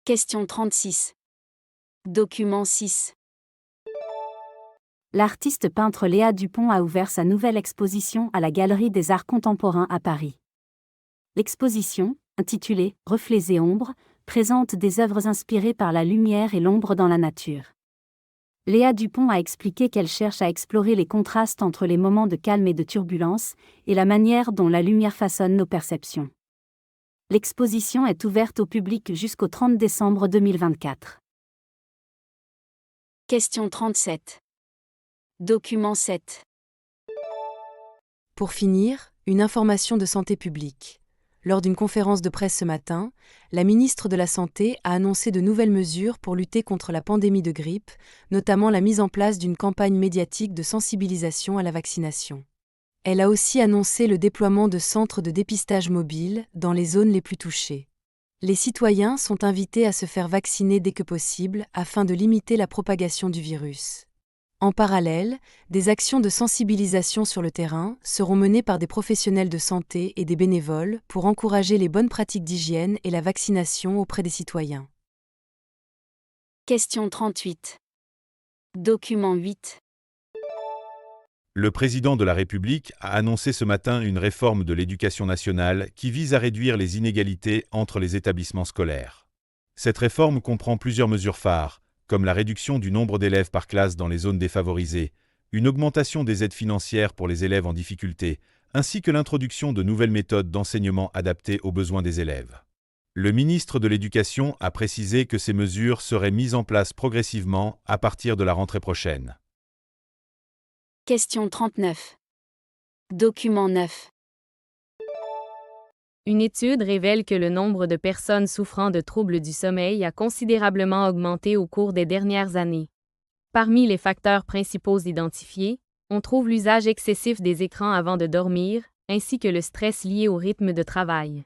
Question 36. Document 6. L'artiste peintre Léa Dupont a ouvert sa nouvelle exposition à la Galerie des Arts Contemporains à Paris. L'exposition, intitulée « Reflets et ombres », présente des œuvres inspirées par la lumière et l'ombre dans la nature. Léa Dupont a expliqué qu'elle cherche à explorer les contrastes entre les moments de calme et de turbulence, et la manière dont la lumière façonne nos perceptions. L'exposition est ouverte au public jusqu'au 30 décembre 2024. Question 37. Document 7. Pour finir, une information de santé publique. Lors d'une conférence de presse ce matin, la ministre de la Santé a annoncé de nouvelles mesures pour lutter contre la pandémie de grippe, notamment la mise en place d'une campagne médiatique de sensibilisation à la vaccination. Elle a aussi annoncé le déploiement de centres de dépistage mobiles dans les zones les plus touchées. Les citoyens sont invités à se faire vacciner dès que possible afin de limiter la propagation du virus. En parallèle, des actions de sensibilisation sur le terrain seront menées par des professionnels de santé et des bénévoles pour encourager les bonnes pratiques d'hygiène et la vaccination auprès des citoyens. Question 38. Document 8. Le président de la République a annoncé ce matin une réforme de l'éducation nationale qui vise à réduire les inégalités entre les établissements scolaires. Cette réforme comprend plusieurs mesures phares, comme la réduction du nombre d'élèves par classe dans les zones défavorisées, une augmentation des aides financières pour les élèves en difficulté, ainsi que l'introduction de nouvelles méthodes d'enseignement adaptées aux besoins des élèves. Le ministre de l'Éducation a précisé que ces mesures seraient mises en place progressivement à partir de la rentrée prochaine. Question 39. Document 9. Une étude révèle que le nombre de personnes souffrant de troubles du sommeil a considérablement augmenté au cours des dernières années. Parmi les facteurs principaux identifiés, on trouve l'usage excessif des écrans avant de dormir, ainsi que le stress lié au rythme de travail.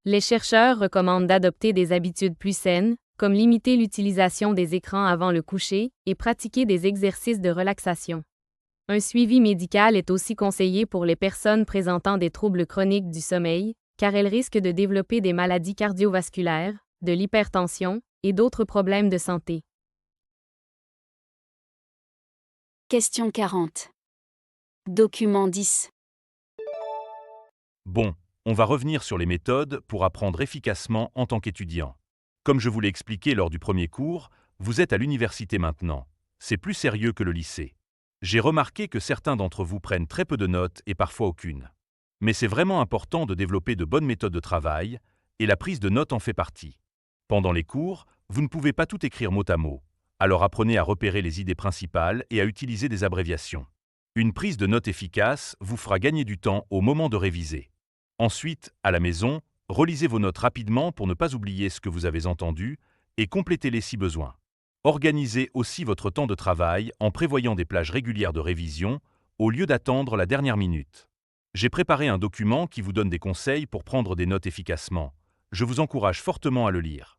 Les chercheurs recommandent d'adopter des habitudes plus saines, comme limiter l'utilisation des écrans avant le coucher et pratiquer des exercices de relaxation. Un suivi médical est aussi conseillé pour les personnes présentant des troubles chroniques du sommeil, car elles risquent de développer des maladies cardiovasculaires, de l'hypertension et d'autres problèmes de santé. Question 40. Document 10. Bon, on va revenir sur les méthodes pour apprendre efficacement en tant qu'étudiant. Comme je vous l'ai expliqué lors du premier cours, vous êtes à l'université maintenant. C'est plus sérieux que le lycée. J'ai remarqué que certains d'entre vous prennent très peu de notes et parfois aucune. Mais c'est vraiment important de développer de bonnes méthodes de travail, et la prise de notes en fait partie. Pendant les cours, vous ne pouvez pas tout écrire mot à mot, alors apprenez à repérer les idées principales et à utiliser des abréviations. Une prise de notes efficace vous fera gagner du temps au moment de réviser. Ensuite, à la maison, Relisez vos notes rapidement pour ne pas oublier ce que vous avez entendu et complétez-les si besoin. Organisez aussi votre temps de travail en prévoyant des plages régulières de révision au lieu d'attendre la dernière minute. J'ai préparé un document qui vous donne des conseils pour prendre des notes efficacement. Je vous encourage fortement à le lire.